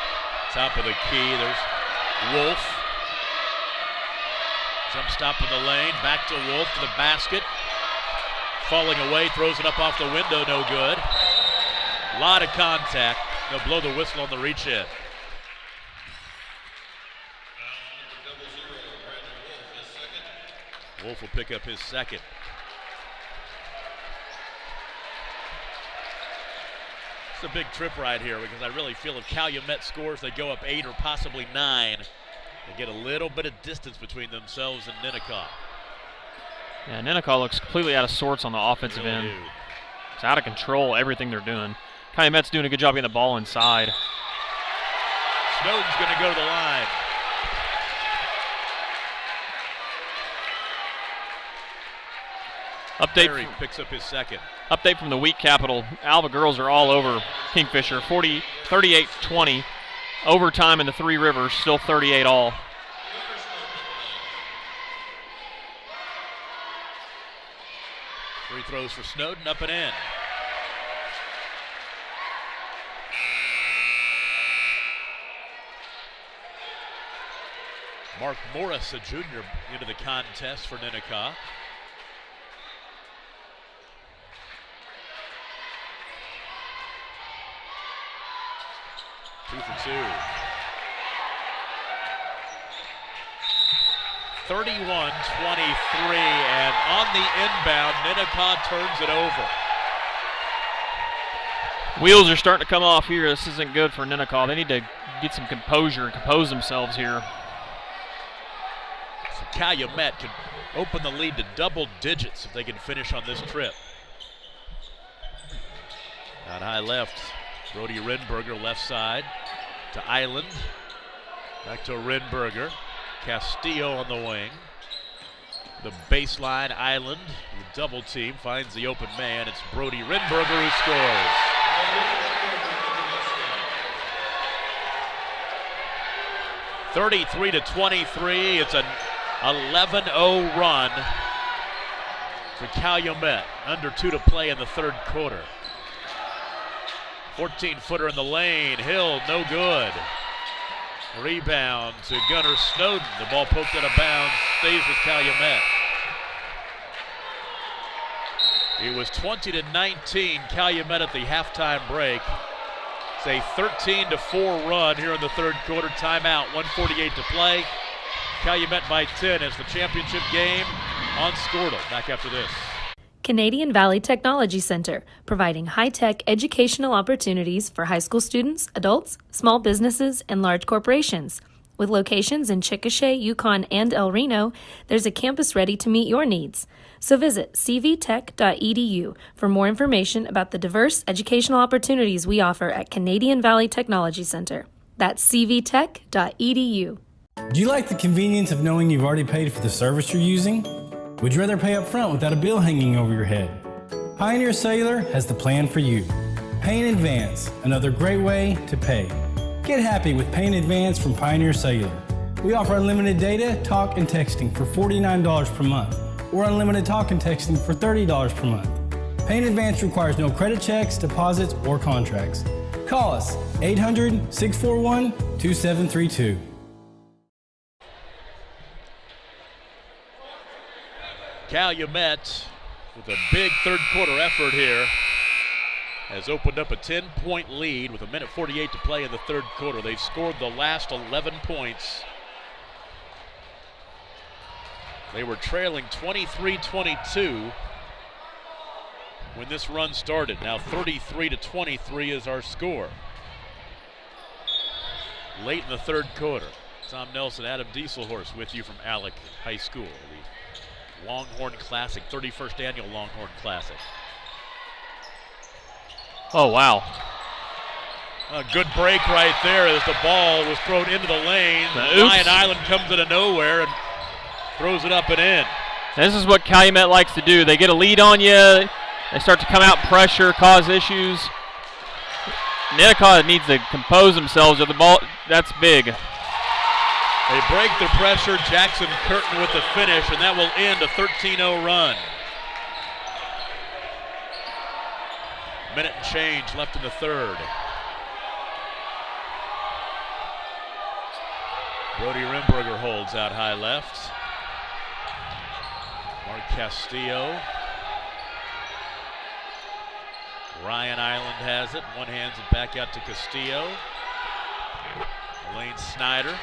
Top of the key, there's Wolf. Jump stop in the lane, back to Wolf to the basket. Falling away, throws it up off the window, no good. A lot of contact. They'll blow the whistle on the reach in. Wolf will pick up his second. It's a big trip right here because I really feel if Calumet scores, they go up 8 or possibly 9. They get a little bit of distance between themselves and Ninnekah. Yeah, Ninnekah looks completely out of sorts on the offensive end. It's out of control, everything they're doing. Calumet's doing a good job getting the ball inside. Snowden's going to go to the line. Berry picks up his second. Update from the week capital. Alva girls are all over Kingfisher. 38-20. Overtime in the Three Rivers, still 38 all. Free throws for Snowden, up and in. Mark Morris, a junior, into the contest for Ninnekah. Two for 2. 31-23, and on the inbound, Ninnekah turns it over. Wheels are starting to come off here. This isn't good for Ninnekah. They need to get some composure and compose themselves here. So Calumet can open the lead to double digits if they can finish on this trip. Out high left, Brody Renberger left side to Island. Back to Renberger. Castillo on the wing. The baseline, Island, the double team, finds the open man. It's Brody Renberger who scores. (33-23). It's an 11-0 run for Calumet. Under 2 to play in the third quarter. 14-footer in the lane. Hill, no good. Rebound to Gunnar Snowden. The ball poked out of bounds. Stays with Calumet. It was 20-19 Calumet at the halftime break. It's a 13-4 run here in the third quarter. Timeout, 1:48 to play. Calumet by 10 as the championship game on Squirtle. Back after this. Canadian Valley Technology Center, providing high-tech educational opportunities for high school students, adults, small businesses, and large corporations. With locations in Chickasha, Yukon, and El Reno, there's a campus ready to meet your needs. So visit cvtech.edu for more information about the diverse educational opportunities we offer at Canadian Valley Technology Center. That's cvtech.edu. Do you like the convenience of knowing you've already paid for the service you're using? Would you rather pay up front without a bill hanging over your head? Pioneer Cellular has the plan for you. Pay in advance, another great way to pay. Get happy with Pay in Advance from Pioneer Cellular. We offer unlimited data, talk, and texting for $49 per month, or unlimited talk and texting for $30 per month. Pay in Advance requires no credit checks, deposits, or contracts. Call us 800-641-2732. Calumet, with a big third quarter effort here, has opened up a 10-point lead with 1:48 to play in the third quarter. They've scored the last 11 points. They were trailing 23-22 when this run started. Now 33-23 is our score. Late in the third quarter. Tom Nelson, Adam Dieselhorst with you from Alec High School. The Longhorn Classic, 31st annual Longhorn Classic. Oh, wow. A good break right there as the ball was thrown into the lane. Ryan Island comes out of nowhere and throws it up and in. This is what Calumet likes to do. They get a lead on you. They start to come out, pressure, cause issues. Ninnekah needs to compose themselves with the ball. That's big. They break the pressure. Jackson Curtin with the finish, and that will end a 13-0 run. Minute and change left in the third. Brody Rimberger holds out high left. Mark Castillo. Ryan Island has it. One hands it back out to Castillo. Elaine Snyder.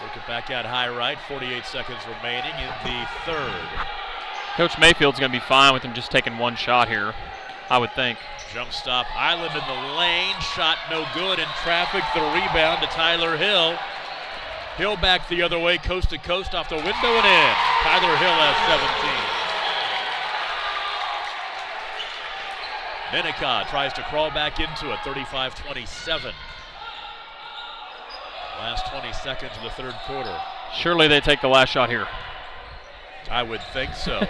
Work it back out high right. 48 seconds remaining in the third. Coach Mayfield's going to be fine with him just taking one shot here, I would think. Jump stop. Island in the lane. Shot no good in traffic. The rebound to Tyler Hill. Hill back the other way, coast to coast off the window and in. Tyler Hill has 17. Ninnekah tries to crawl back into it, 35-27. Last 20 seconds of the third quarter. Surely they take the last shot here. I would think so.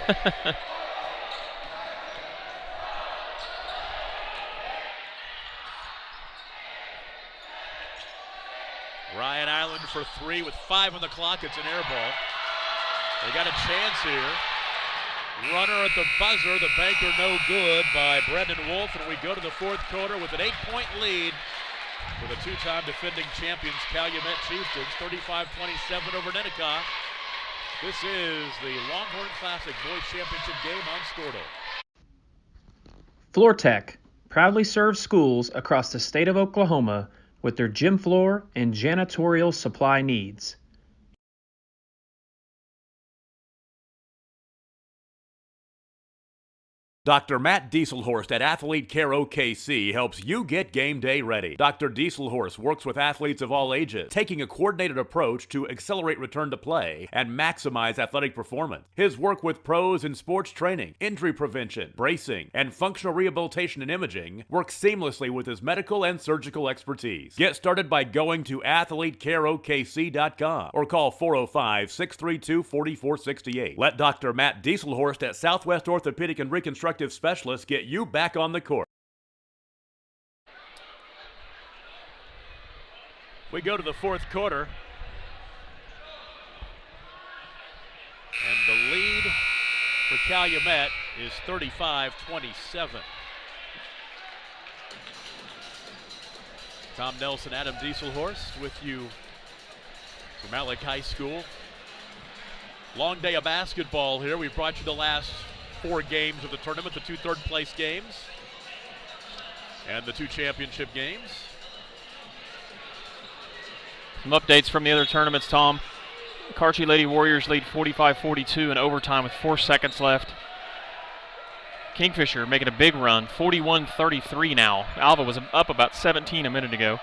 Ryan Island for three with 5 on the clock. It's an air ball. They got a chance here. Runner at the buzzer. The banker no good by Brendan Wolf. And we go to the fourth quarter with an 8-point lead for the two-time defending champions Calumet Chieftains. 35-27 over Ninnekah. This is the Longhorn Classic Boys Championship game on Scordo. FloorTech proudly serves schools across the state of Oklahoma with their gym floor and janitorial supply needs. Dr. Matt Dieselhorst at Athlete Care OKC helps you get game day ready. Dr. Dieselhorst works with athletes of all ages, taking a coordinated approach to accelerate return to play and maximize athletic performance. His work with pros in sports training, injury prevention, bracing, and functional rehabilitation and imaging works seamlessly with his medical and surgical expertise. Get started by going to athletecareokc.com or call 405-632-4468. Let Dr. Matt Dieselhorst at Southwest Orthopedic and Reconstructive Specialists get you back on the court. We go to the fourth quarter. And the lead for Calumet is 35-27. Tom Nelson, Adam Dieselhorst with you from Alec High School. Long day of basketball here. We've brought you the last 4 games of the tournament, the 2 third-place games and the 2 championship games. Some updates from the other tournaments, Tom. Karchi Lady Warriors lead 45-42 in overtime with 4 seconds left. Kingfisher making a big run, 41-33 now. Alva was up about 17 a minute ago.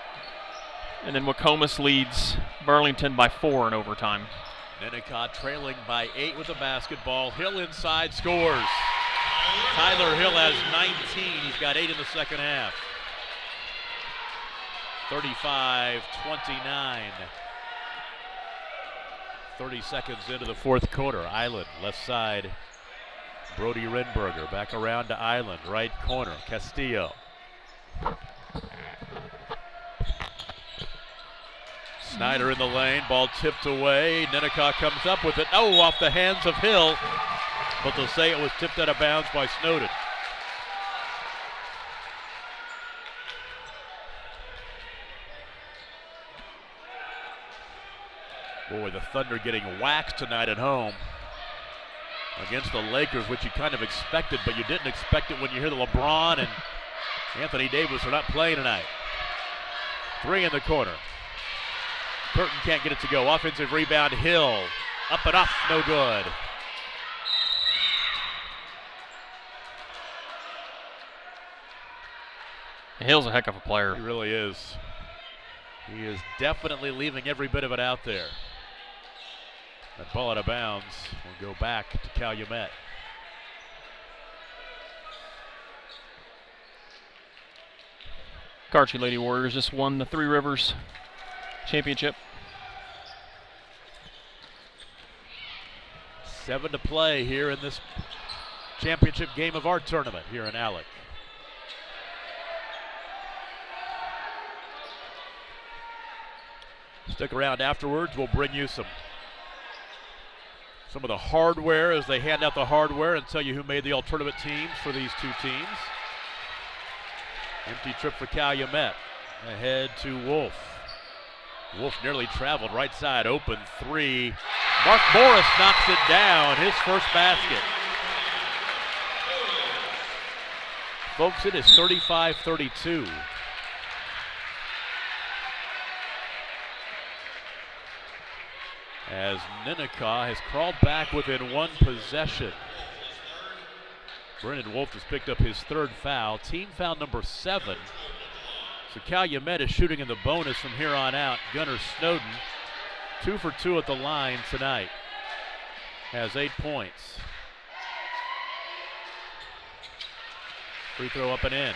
And then Wacomas leads Burlington by 4 in overtime. Ninnekah trailing by 8 with the basketball. Hill inside scores. Tyler Hill has 19. He's got 8 in the second half. 35-29. 30 seconds into the fourth quarter. Island, left side. Brody Renberger back around to Island. Right corner, Castillo. Snyder in the lane, ball tipped away. Ninnekah comes up with it. Oh, off the hands of Hill. But they'll say it was tipped out of bounds by Snowden. Boy, the Thunder getting waxed tonight at home against the Lakers, which you kind of expected, but you didn't expect it when you hear the LeBron and Anthony Davis are not playing tonight. 3 in the corner. Curtin can't get it to go. Offensive rebound, Hill. Up and up, no good. Hill's a heck of a player. He really is. He is definitely leaving every bit of it out there. That ball out of bounds will go back to Calumet. Carchi Lady Warriors just won the Three Rivers Championship. 7 to play here in this championship game of our tournament here in Alec. Stick around afterwards. We'll bring you some of the hardware as they hand out the hardware and tell you who made the all-tournament teams for these two teams. Empty trip for Calumet. Ahead to Wolf. Wolf nearly traveled right side, open 3. Mark Morris knocks it down, his first basket. Folks, it is 35-32. As Ninnekah has crawled back within 1 possession. Brennan Wolf has picked up his 3rd foul, team foul number 7. So Calumet is shooting in the bonus from here on out. Gunnar Snowden, 2 for 2 at the line tonight. Has 8 points. Free throw up and in.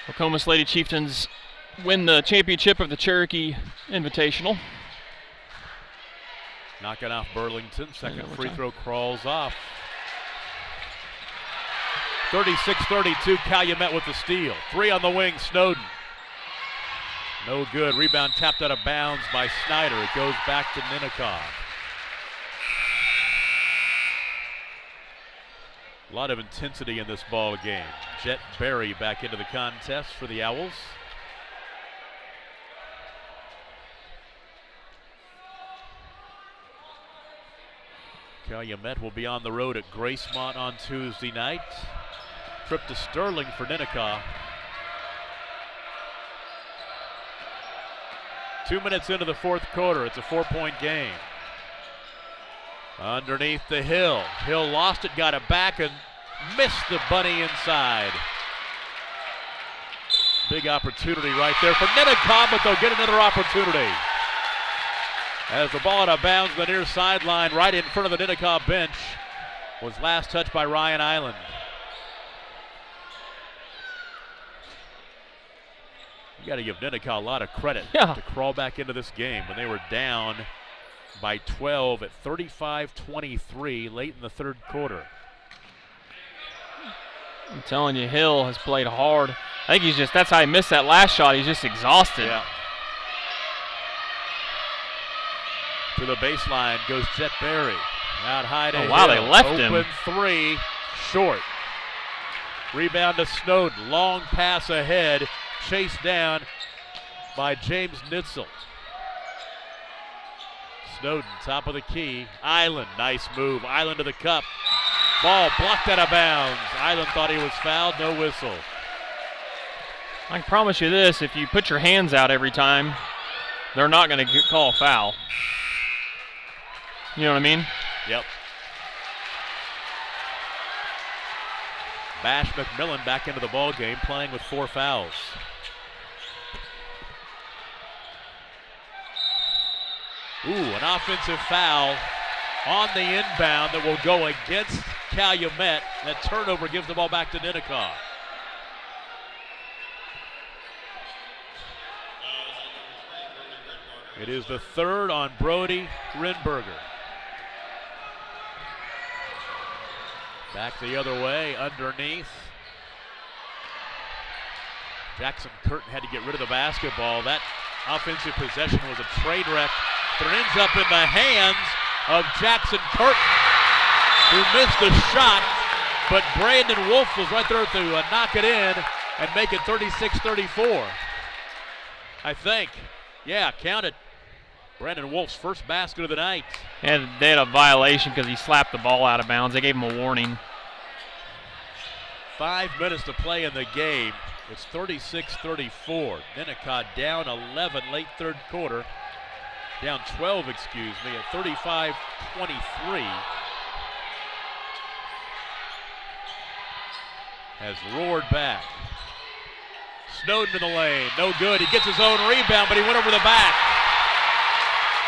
Wacomas Lady Chieftains win the championship of the Cherokee Invitational. Knocking off Burlington. Second free throw crawls off. 36-32, Calumet with the steal. 3 on the wing, Snowden. No good. Rebound tapped out of bounds by Snyder. It goes back to Ninnekah. A lot of intensity in this ball game. Jet Berry back into the contest for the Owls. Calumet will be on the road at Gracemont on Tuesday night. Trip to Sterling for Ninnekah. 2 minutes into the fourth quarter, it's a 4-point game. Underneath the Hill. Hill lost it, got it back, and missed the bunny inside. Big opportunity right there for Ninnekah, but they'll get another opportunity. As the ball out of bounds the near sideline right in front of the Ninnekah bench was last touched by Ryan Island. You got to give Ninnekah a lot of credit to crawl back into this game when they were down by 12 at 35-23 late in the third quarter. I'm telling you, Hill has played hard. I think that's how he missed that last shot. He's just exhausted. Yeah. To the baseline goes Jet Berry. Out high to Hill. Wow, they left him. Open 3, short. Rebound to Snowden. Long pass ahead. Chased down by James Nitzel. Snowden, top of the key. Island, nice move. Island to the cup. Ball blocked out of bounds. Island thought he was fouled, no whistle. I can promise you this, if you put your hands out every time, they're not going to call a foul. You know what I mean? Yep. Bash McMillan back into the ball game, playing with 4 fouls. Ooh, an offensive foul on the inbound that will go against Calumet. That turnover gives the ball back to Ninnekah. It is the 3rd on Brody Rinberger. Back the other way, underneath. Jackson Curtin had to get rid of the basketball. That offensive possession was a trade wreck, but it ends up in the hands of Jackson Curtin, who missed the shot, but Brandon Wolf was right there to knock it in and make it 36-34. I think. Yeah, count it. Brandon Wolf's first basket of the night. And they had a violation because he slapped the ball out of bounds. They gave him a warning. 5 minutes to play in the game. It's 36-34. Ninnekah down 11 late 3rd quarter. Down 12, excuse me, at 35-23. Has roared back. Snowden in the lane, no good. He gets his own rebound, but he went over the back.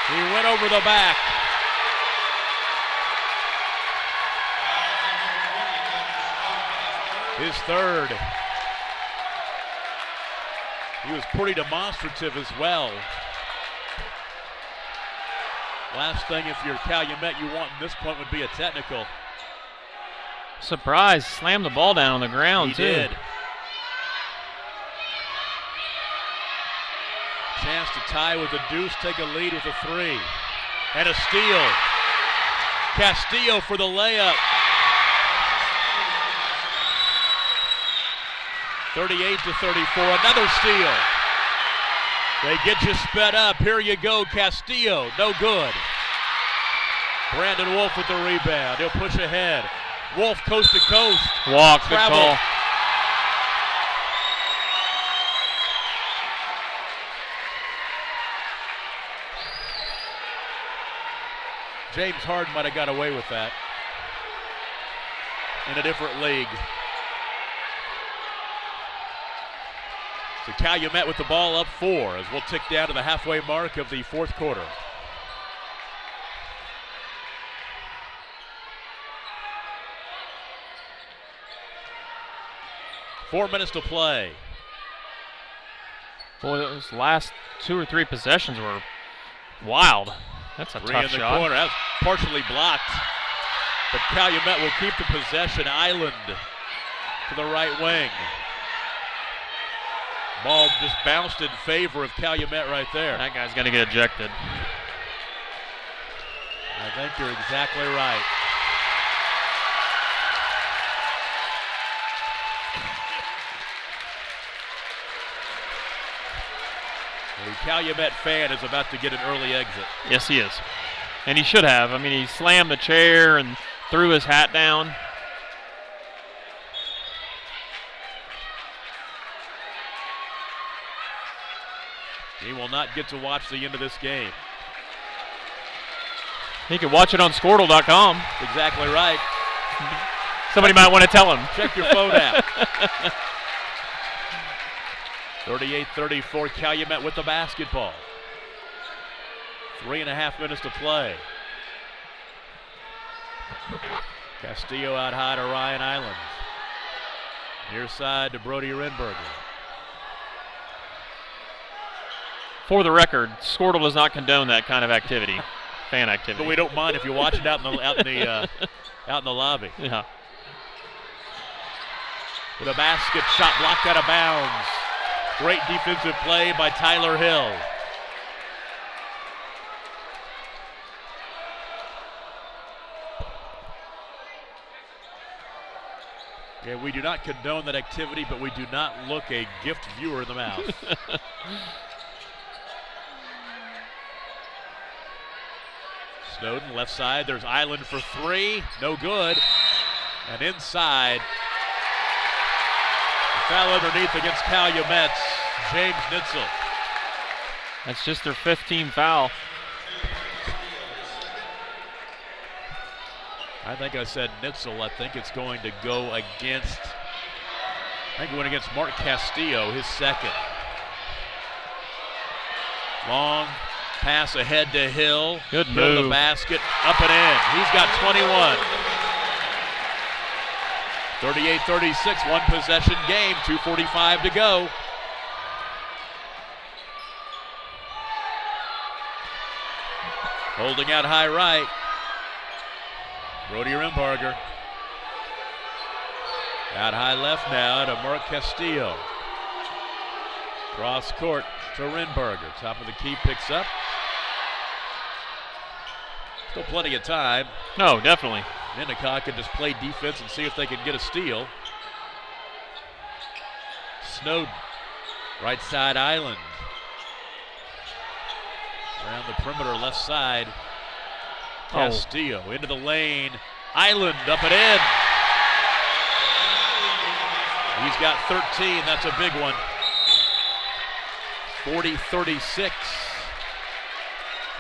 He went over the back. His 3rd. He was pretty demonstrative as well. Last thing, if you're Calumet, you want in this point would be a technical. Surprise, slammed the ball down on the ground, He too. did. Chance to tie with a deuce, take a lead with a 3. And a steal. Castillo for the layup. 38-34, another steal. They get you sped up. Here you go, Castillo, no good. Brandon Wolf with the rebound. He'll push ahead. Wolf coast to coast. Walk, good call. James Harden might have got away with that in a different league. So Calumet with the ball up 4 as we'll tick down to the halfway mark of the 4th quarter. Four minutes to play. Boy, those last 2 or 3 possessions were wild. That's a 3 tough in the shot. corner. That was partially blocked. But Calumet will keep the possession. Island to the right wing. Ball just bounced in favor of Calumet right there. That guy's going to get ejected. I think you're exactly right. The Calumet fan is about to get an early exit. Yes, he is. And he should have. I mean, he slammed the chair and threw his hat down. He will not get to watch the end of this game. He can watch it on Squirtle.com. Exactly right. Somebody might want to tell him. Check your phone app. 38-34, Calumet with the basketball. 3.5 minutes to play. Castillo out high to Ryan Island. Near side to Brody Rinberger. For the record, Squirtle does not condone that kind of activity, fan activity. But we don't mind if you watch it out in the lobby. Yeah. With a basket shot blocked out of bounds. Great defensive play by Tyler Hill. Yeah, we do not condone that activity, but we do not look a gift viewer in the mouth. Snowden, left side. There's Island for 3. No good. And inside, the foul underneath against Calumet's James Nitzel. That's just their 15th foul. I think I said Nitzel. I think it's going to go against I think it went against Mark Castillo, his second. Long pass ahead to Hill. Good Hill move. the basket, up and in. He's got 21. 38-36, one possession game, 2:45 to go. Holding out high right. Brody Rimbarger. Out high left now to Mark Castillo. Cross court to Rimbarger. Top of the key, picks up. Still plenty of time. No, definitely. Ninnekah can just play defense and see if they can get a steal. Snowden, right side island. Around the perimeter, left side. Castillo into the lane. Island up and in. He's got 13, that's a big one. 40-36.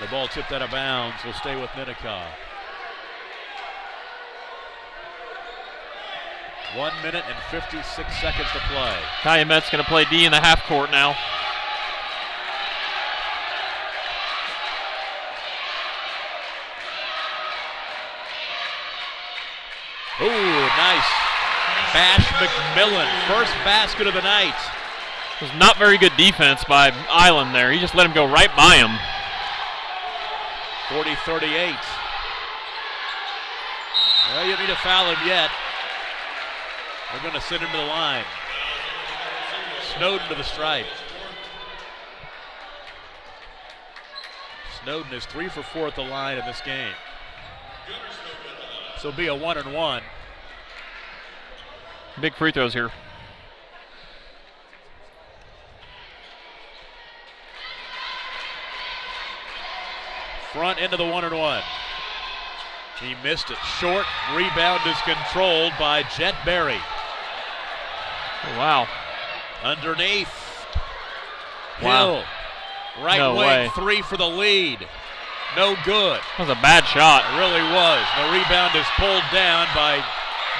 The ball tipped out of bounds. Will stay with Ninnekah. 1 minute and 56 seconds to play. Calumet's going to play D in the half court now. Ooh, nice. Bash McMillan, first basket of the night. It was not very good defense by Island there. He just let him go right by him. 40-38. Well, you need to foul him yet. They're going to send him to the line. Snowden to the stripe. Snowden is 3 for 4 at the line in this game. So it'll be a 1-and-1. Big free throws here. Front into the 1-and-1. He missed it. Short. Rebound is controlled by Jet Berry. Oh, wow. Underneath. Wow. Hill. Right No wing. way. 3 for the lead. No good. That was a bad shot. It really was. The rebound is pulled down by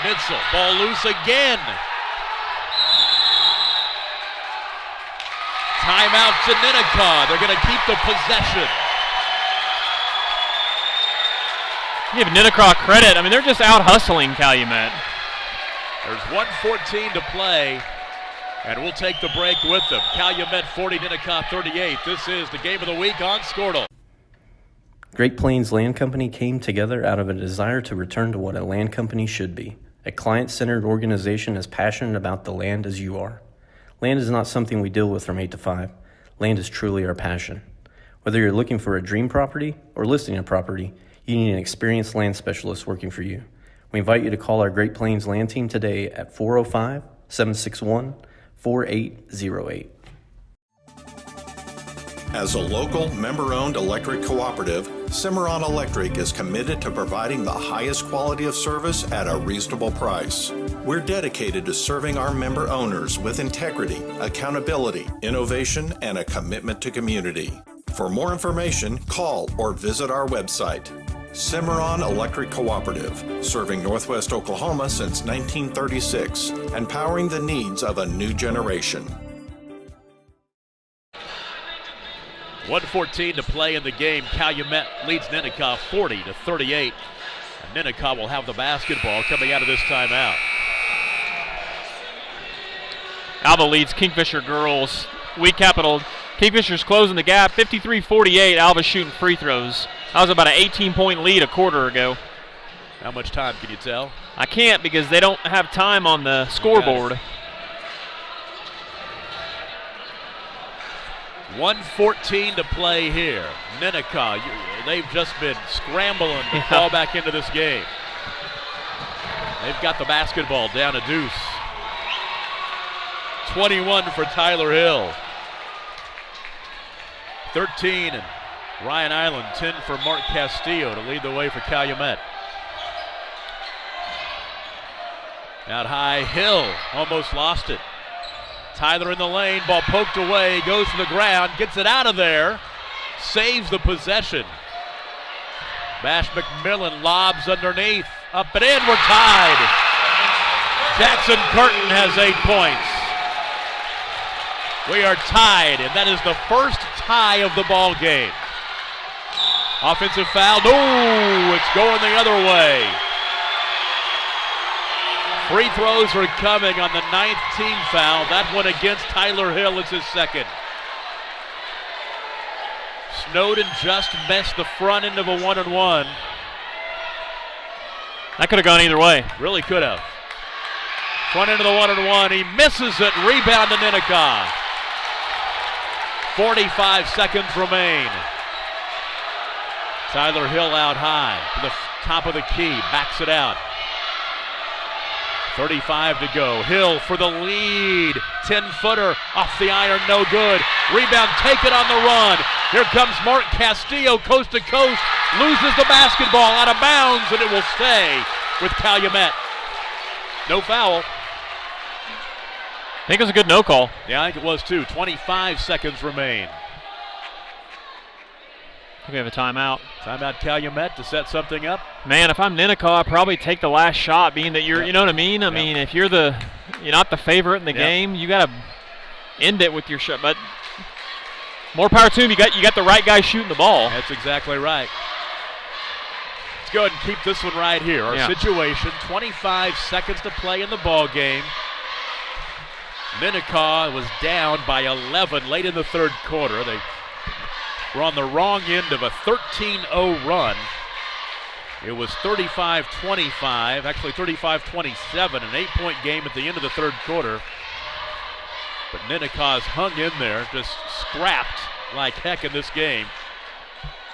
Nitzel. Ball loose again. Timeout to Ninnekah. They're going to keep the possession. Give Ninnekah credit. I mean, they're just out hustling Calumet. There's 1:14 to play, and we'll take the break with them. Calumet 40, Ninnekah 38. This is the game of the week on Squirtle. Great Plains Land Company came together out of a desire to return to what a land company should be, a client-centered organization as passionate about the land as you are. Land is not something we deal with from 8 to 5. Land is truly our passion. Whether you're looking for a dream property or listing a property, you need an experienced land specialist working for you. We invite you to call our Great Plains Land Team today at 405-761-4808. As a local, member-owned electric cooperative, Cimarron Electric is committed to providing the highest quality of service at a reasonable price. We're dedicated to serving our member owners with integrity, accountability, innovation, and a commitment to community. For more information, call or visit our website. Cimarron Electric Cooperative, serving Northwest Oklahoma since 1936 and powering the needs of a new generation. 1:14 to play in the game. Calumet leads Ninnekah 40-38. And Ninnekah will have the basketball coming out of this timeout. Alva leads Kingfisher girls. Weak Capital. Kingfisher's closing the gap, 53-48. Alva shooting free throws. That was about an 18-point lead a quarter ago. How much time can you tell? I can't because they don't have time on the scoreboard. 1:14 to play here. Ninnekah, they've just been scrambling to fall back into this game. They've got the basketball down a deuce. 21 for Tyler Hill. 13 and Ryan Island, 10 for Mark Castillo to lead the way for Calumet. Out high, Hill almost lost it. Tyler in the lane, ball poked away, goes to the ground, gets it out of there, saves the possession. Bash McMillan lobs underneath, up and in, we're tied. Jackson Curtin has 8 points. We are tied, and that is the first tie of the ball game. Offensive foul. No, it's going the other way. Free throws are coming on the 9th team foul. That one against Tyler Hill is his second. Snowden just missed the front end of a 1-and-1. That could have gone either way. Really could have. Front end of the 1-and-1. He misses it. Rebound to Ninnekah. 45 seconds remain. Tyler Hill out high to the top of the key. Backs it out. 35 to go. Hill for the lead. 10-footer off the iron, no good. Rebound taken on the run. Here comes Mark Castillo, coast to coast. Loses the basketball out of bounds, and it will stay with Calumet. No foul. I think it was a good no call. Yeah, I think it was too. 25 seconds remain. I think we have a timeout. Timeout Calumet to set something up. Man, if I'm Ninnekah, I'd probably take the last shot, being that you're, you know what I mean? I mean, if you're not the favorite in the game, you got to end it with your shot. But more power to him. You got the right guy shooting the ball. That's exactly right. Let's go ahead and keep this one right here. Our situation, 25 seconds to play in the ball game. Ninnekah was down by 11 late in the third quarter. They were on the wrong end of a 13-0 run. It was 35-25, actually 35-27, an 8-point game at the end of the third quarter. But Ninnekah's hung in there, just scrapped like heck in this game.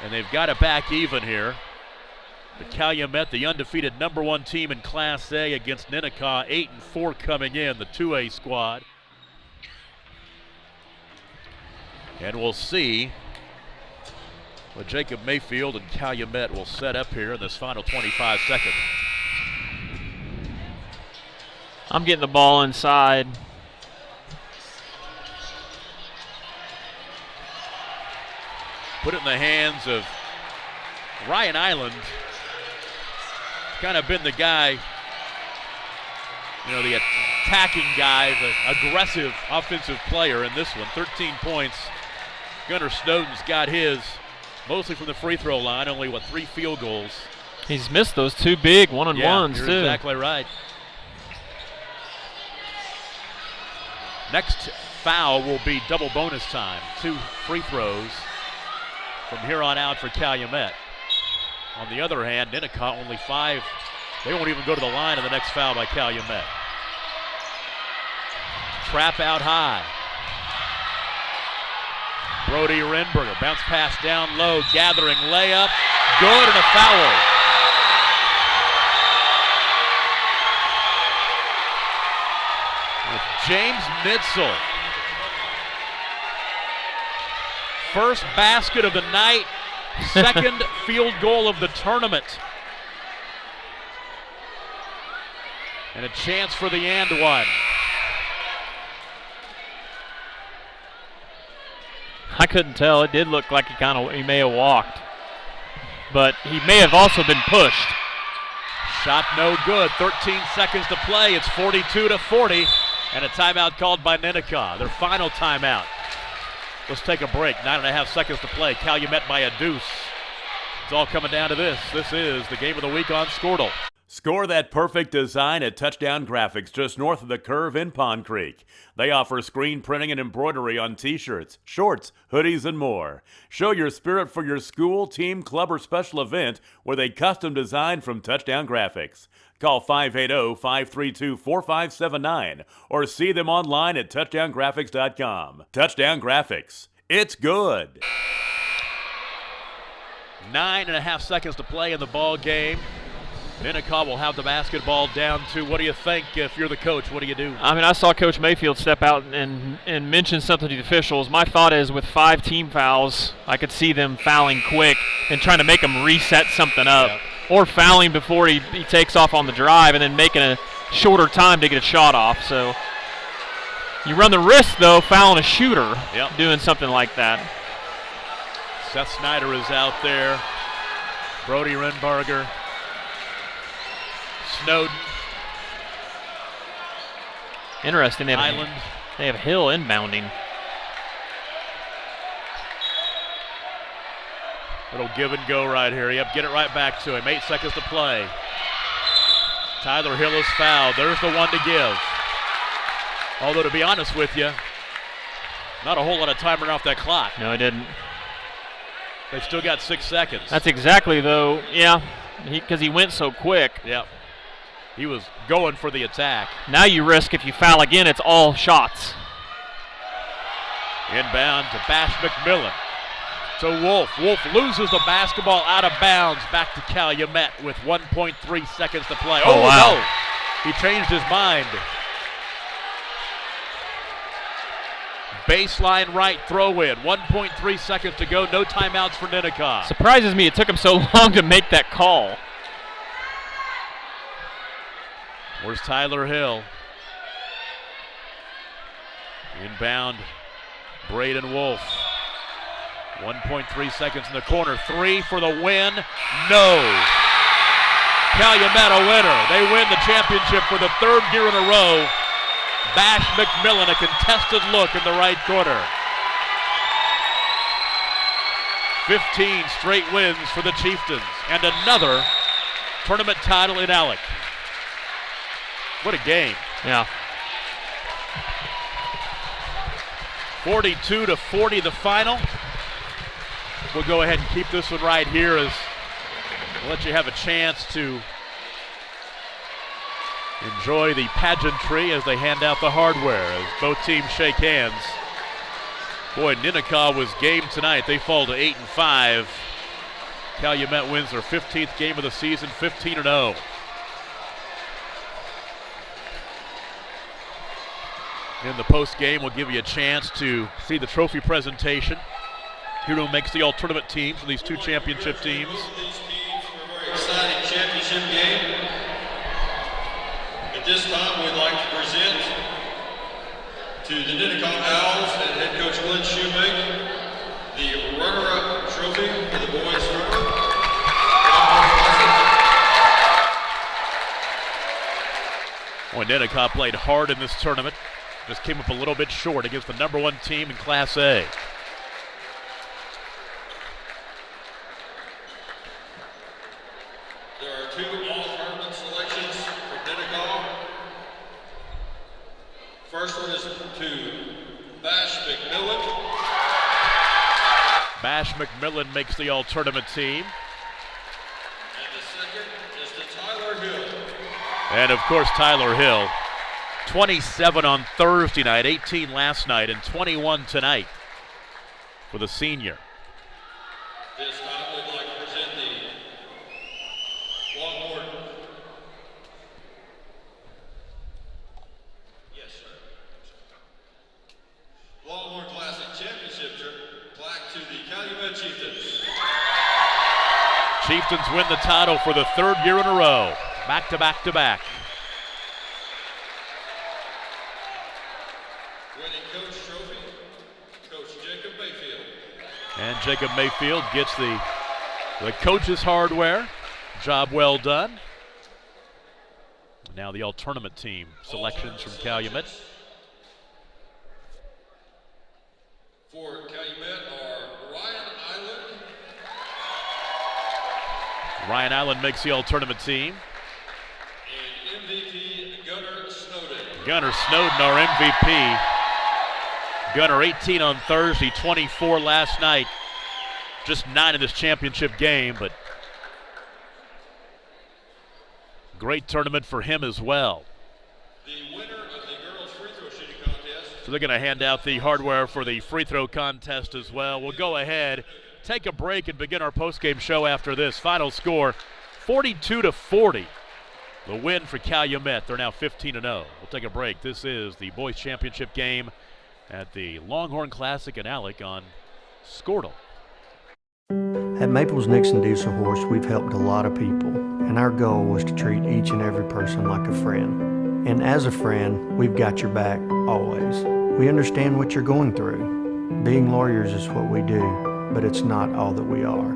And they've got it back even here. The Calumet, the undefeated #1 team in Class A against Ninnekah, 8-4 coming in, the 2A squad. And we'll see what Jacob Mayfield and Calumet will set up here in this final 25 seconds. I'm getting the ball inside. Put it in the hands of Ryan Island. Kind of been the guy, the attacking guy, the aggressive offensive player in this one. 13 points. Gunnar Snowden's got his, mostly from the free throw line, only 3 field goals. He's missed those 2 big 1-on-1s you're too. Exactly right. Next foul will be double bonus time. 2 free throws from here on out for Calumet. On the other hand, Ninnekah only 5. They won't even go to the line in the next foul by Calumet. Trap out high. Brody Renberger, bounce pass down low, gathering layup, good, and a foul. With James Mitzel. First basket of the night, second field goal of the tournament. And a chance for the and one. I couldn't tell. It did look like he may have walked, but he may have also been pushed. Shot no good. 13 seconds to play. It's 42-40, and a timeout called by Ninnekah. Their final timeout. Let's take a break. 9.5 seconds to play. Calumet by a deuce. It's all coming down to this. This is the game of the week on Squirtle. Score that perfect design at Touchdown Graphics just north of the curve in Pond Creek. They offer screen printing and embroidery on t-shirts, shorts, hoodies, and more. Show your spirit for your school, team, club, or special event with a custom design from Touchdown Graphics. Call 580-532-4579 or see them online at touchdowngraphics.com. Touchdown Graphics. It's good. 9.5 seconds to play in the ball game. Ninnekah will have the basketball down to, what do you think if you're the coach? What do you do? I mean, I saw Coach Mayfield step out and mention something to the officials. My thought is with 5 team fouls, I could see them fouling quick and trying to make them reset something up. Yep. Or fouling before he takes off on the drive and then making a shorter time to get a shot off. So you run the risk, though, fouling a shooter doing something like that. Seth Snyder is out there. Brody Renberger. Snowden. Interesting. They Island. have Hill inbounding. Little give and go right here. Yep, get it right back to him. 8 seconds to play. Tyler Hill is fouled. There's the one to give. Although, to be honest with you, not a whole lot of time running off that clock. No, he didn't. They've still got 6 seconds. That's exactly, though, yeah, because he went so quick. Yep. He was going for the attack. Now you risk if you foul again, it's all shots. Inbound to Bash McMillan. To Wolf. Wolf loses the basketball out of bounds. Back to Calumet with 1.3 seconds to play. Oh, wow. No. He changed his mind. Baseline right throw in. 1.3 seconds to go. No timeouts for Ninnekah. Surprises me it took him so long to make that call. Where's Tyler Hill? Inbound, Braden Wolf. 1.3 seconds in the corner. 3 for the win. No. Calumet a winner. They win the championship for the 3rd year in a row. Bash McMillan, a contested look in the right corner. 15 straight wins for the Chieftains and another tournament title in Alec. What a game. Yeah. 42-40 the final. We'll go ahead and keep this one right here as we'll let you have a chance to enjoy the pageantry as they hand out the hardware as both teams shake hands. Boy, Ninnekah was game tonight. They fall to 8-5. Calumet wins their 15th game of the season, 15-0. In the post game, we'll give you a chance to see the trophy presentation. Here who makes the all-tournament teams for these 2 championship teams. Very exciting championship game. At this time, we'd like to present to the Ninnekah Owls and head coach Glenn Shoemaker the runner-up trophy for the boys runner. Boy, Ninnekah played hard in this tournament. Just came up a little bit short against the #1 team in Class A. There are 2 all-tournament selections for Ninnekah. First one is to Bash McMillan. Bash McMillan makes the all-tournament team. And the second is to Tyler Hill. And of course, Tyler Hill. 27 on Thursday night, 18 last night, and 21 tonight for the senior. This time we'd like to present the Longhorn. Yes, sir. Longhorn Classic Championship plaque to the Calumet Chieftains. Chieftains win the title for the 3rd year in a row. Back to back to back. Winning coach trophy, Coach Jacob Mayfield. And Jacob Mayfield gets the coach's hardware. Job well done. Now the all-tournament team selections from Calumet. For Calumet are Ryan Island. Ryan Island makes the all-tournament team. And MVP Gunnar Snowden. Gunnar Snowden, our MVP. Gunnar 18 on Thursday, 24 last night. Just 9 in this championship game, but great tournament for him as well. The winner of the girls free throw shooting contest. So they're going to hand out the hardware for the free throw contest as well. We'll go ahead, take a break, and begin our postgame show after this. Final score, 42-40. The win for Calumet. They're now 15-0. We'll take a break. This is the boys championship game at the Longhorn Classic in Alec on Squirtle. At Maples Nixon Diesel Horse, we've helped a lot of people, and our goal was to treat each and every person like a friend. And as a friend, we've got your back always. We understand what you're going through. Being lawyers is what we do, but it's not all that we are.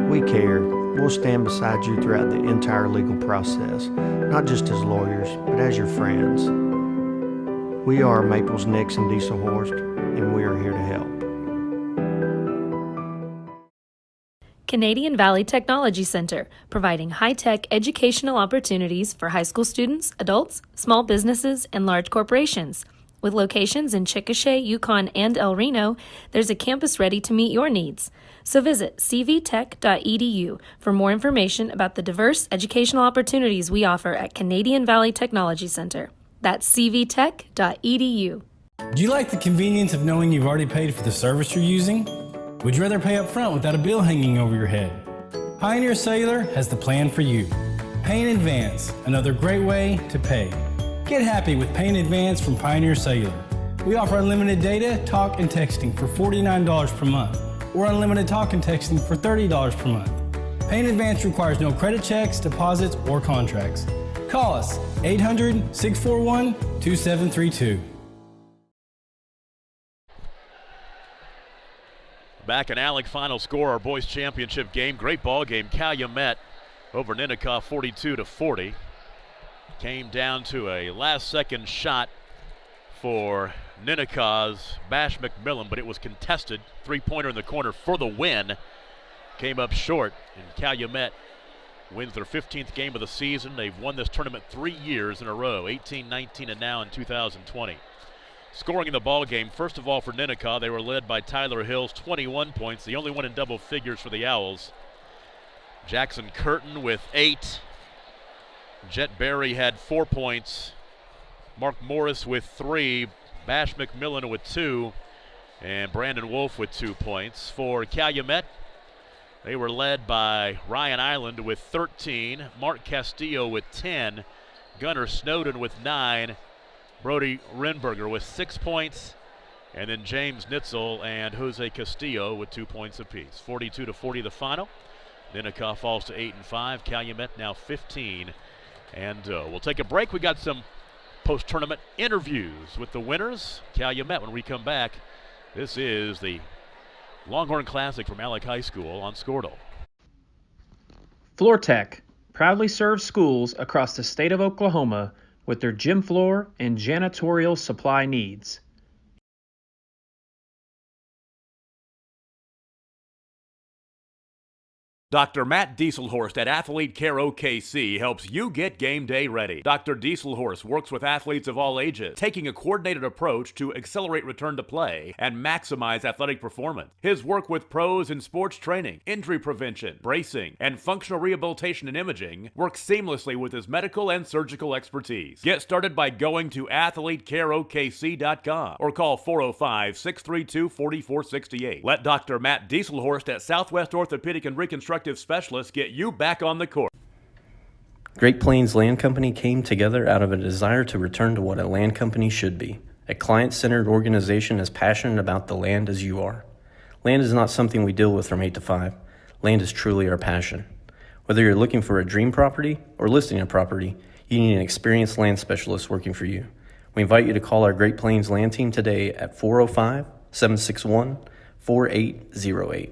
We care. We'll stand beside you throughout the entire legal process, not just as lawyers, but as your friends. We are Maples, Nix, and Dieselhorst, and we are here to help. Canadian Valley Technology Center, providing high-tech educational opportunities for high school students, adults, small businesses, and large corporations. With locations in Chickasha, Yukon, and El Reno, there's a campus ready to meet your needs. So visit cvtech.edu for more information about the diverse educational opportunities we offer at Canadian Valley Technology Center. That's cvtech.edu. Do you like the convenience of knowing you've already paid for the service you're using? Would you rather pay up front without a bill hanging over your head? Pioneer Cellular has the plan for you. Pay in advance, another great way to pay. Get happy with Pay in Advance from Pioneer Cellular. We offer unlimited data, talk, and texting for $49 per month, or unlimited talk and texting for $30 per month. Pay in Advance requires no credit checks, deposits, or contracts. Call us 800-641-2732. Back in Alec, final score, our boys championship game. Great ball game. Calumet over Ninnekah 42-40. Came down to a last-second shot for Ninnekah's Bash McMillan, but it was contested. Three-pointer in the corner for the win. Came up short, and Calumet wins their 15th game of the season. They've won this tournament 3 years in a row, 18, 19, and now in 2020. Scoring in the ball game, first of all for Ninnekah, they were led by Tyler Hills, 21 points, the only one in double figures for the Owls. Jackson Curtin with 8. Jet Berry had 4 points. Mark Morris with 3. Bash McMillan with 2. And Brandon Wolf with 2 points. For Calumet, they were led by Ryan Island with 13. Mark Castillo with 10. Gunnar Snowden with 9. Brody Renberger with 6 points, and then James Nitzel and Jose Castillo with 2 points apiece. 42-40 the final. Ninnekah falls to 8-5. Calumet now 15. And we'll take a break. We got some post-tournament interviews with the winners. Calumet when we come back. This is the Longhorn Classic from Alec High School on Squirtle. FloorTech proudly serves schools across the state of Oklahoma with their gym floor and janitorial supply needs. Dr. Matt Dieselhorst at Athlete Care OKC helps you get game day ready. Dr. Dieselhorst works with athletes of all ages, taking a coordinated approach to accelerate return to play and maximize athletic performance. His work with pros in sports training, injury prevention, bracing, and functional rehabilitation and imaging works seamlessly with his medical and surgical expertise. Get started by going to athletecareokc.com or call 405-632-4468. Let Dr. Matt Dieselhorst at Southwest Orthopedic and Reconstructive Specialists get you back on the court. Great Plains Land Company came together out of a desire to return to what a land company should be, a client-centered organization as passionate about the land as you are. Land is not something we deal with from 8 to 5. Land is truly our passion. Whether you're looking for a dream property or listing a property, you need an experienced land specialist working for you. We invite you to call our Great Plains Land Team today at 405-761-4808.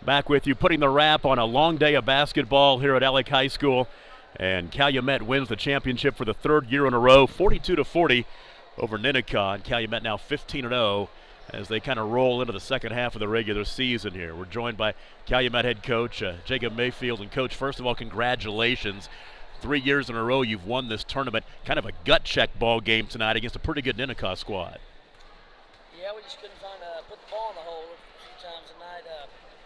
Back with you, putting the wrap on a long day of basketball here at Alec High School. And Calumet wins the championship for the 3rd year in a row, 42-40 over Ninnekah. And Calumet now 15-0 as they kind of roll into the second half of the regular season here. We're joined by Calumet head coach Jacob Mayfield. And coach, first of all, congratulations. 3 years in a row you've won this tournament. Kind of a gut check ball game tonight against a pretty good Ninnekah squad. Yeah, we just couldn't put the ball in the hole a few times tonight.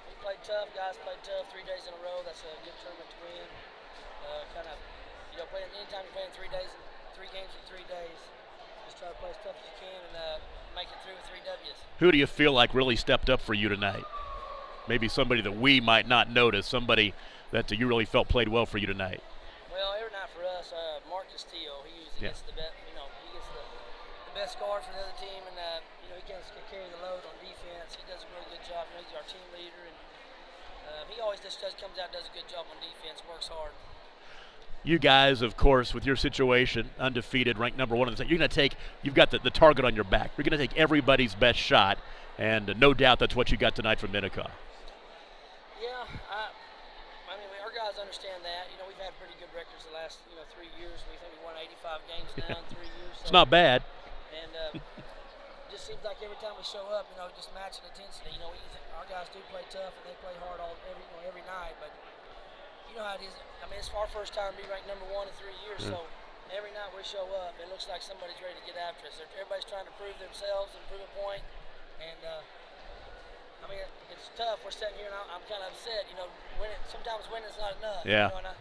We played tough, guys played tough 3 days in a row. That's a good tournament to win. Anytime you're playing 3 days, 3 games in 3 days, just try to play as tough as you can and make it through with 3 W's. Who do you feel like really stepped up for you tonight? Maybe somebody that we might not notice, somebody that you really felt played well for you tonight. Well, every night for us, Mark Castillo, he usually gets the best, he gets the best score for the other team, and he can carry the load on defense. He does a really good job. He's our team leader, and he always just comes out and does a good job on defense, works hard. You guys, of course, with your situation, undefeated, ranked number 1 in the you're going to take, you've got the target on your back. You're going to take everybody's best shot, and no doubt that's what you got tonight from Ninnekah. Yeah, our guys understand that. You know, we've had pretty good records the last 3 years. We think we won 85 games now in 3 years. So, it's not bad. And it just seems like every time we show up, just matching intensity. Our guys do play tough and they play hard every night. But you know how it is. I mean, it's our first time to be ranked number 1 in 3 years. So every night we show up, it looks like somebody's ready to get after us. Everybody's trying to prove themselves and prove a point. And I mean, it's tough. We're sitting here, and I'm kind of upset. Sometimes winning's not enough. Yeah. And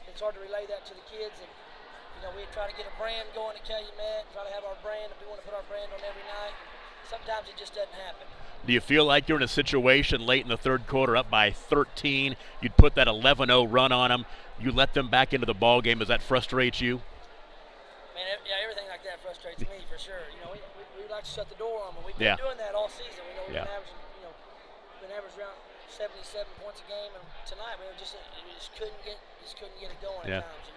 it's hard to relay that to the kids. And we try to get a brand going at Calumet, try to have our brand, and we want to put our brand on every night. Sometimes it just doesn't happen. Do you feel like you're in a situation late in the third quarter, up by 13? You'd put that 11-0 run on them. You let them back into the ball game. Does that frustrate you? Man, yeah, everything like that frustrates me for sure. We like to shut the door on them. We've been doing that all season. We've been averaging. Been averaging around 77 points a game, and tonight we just couldn't get it going at times.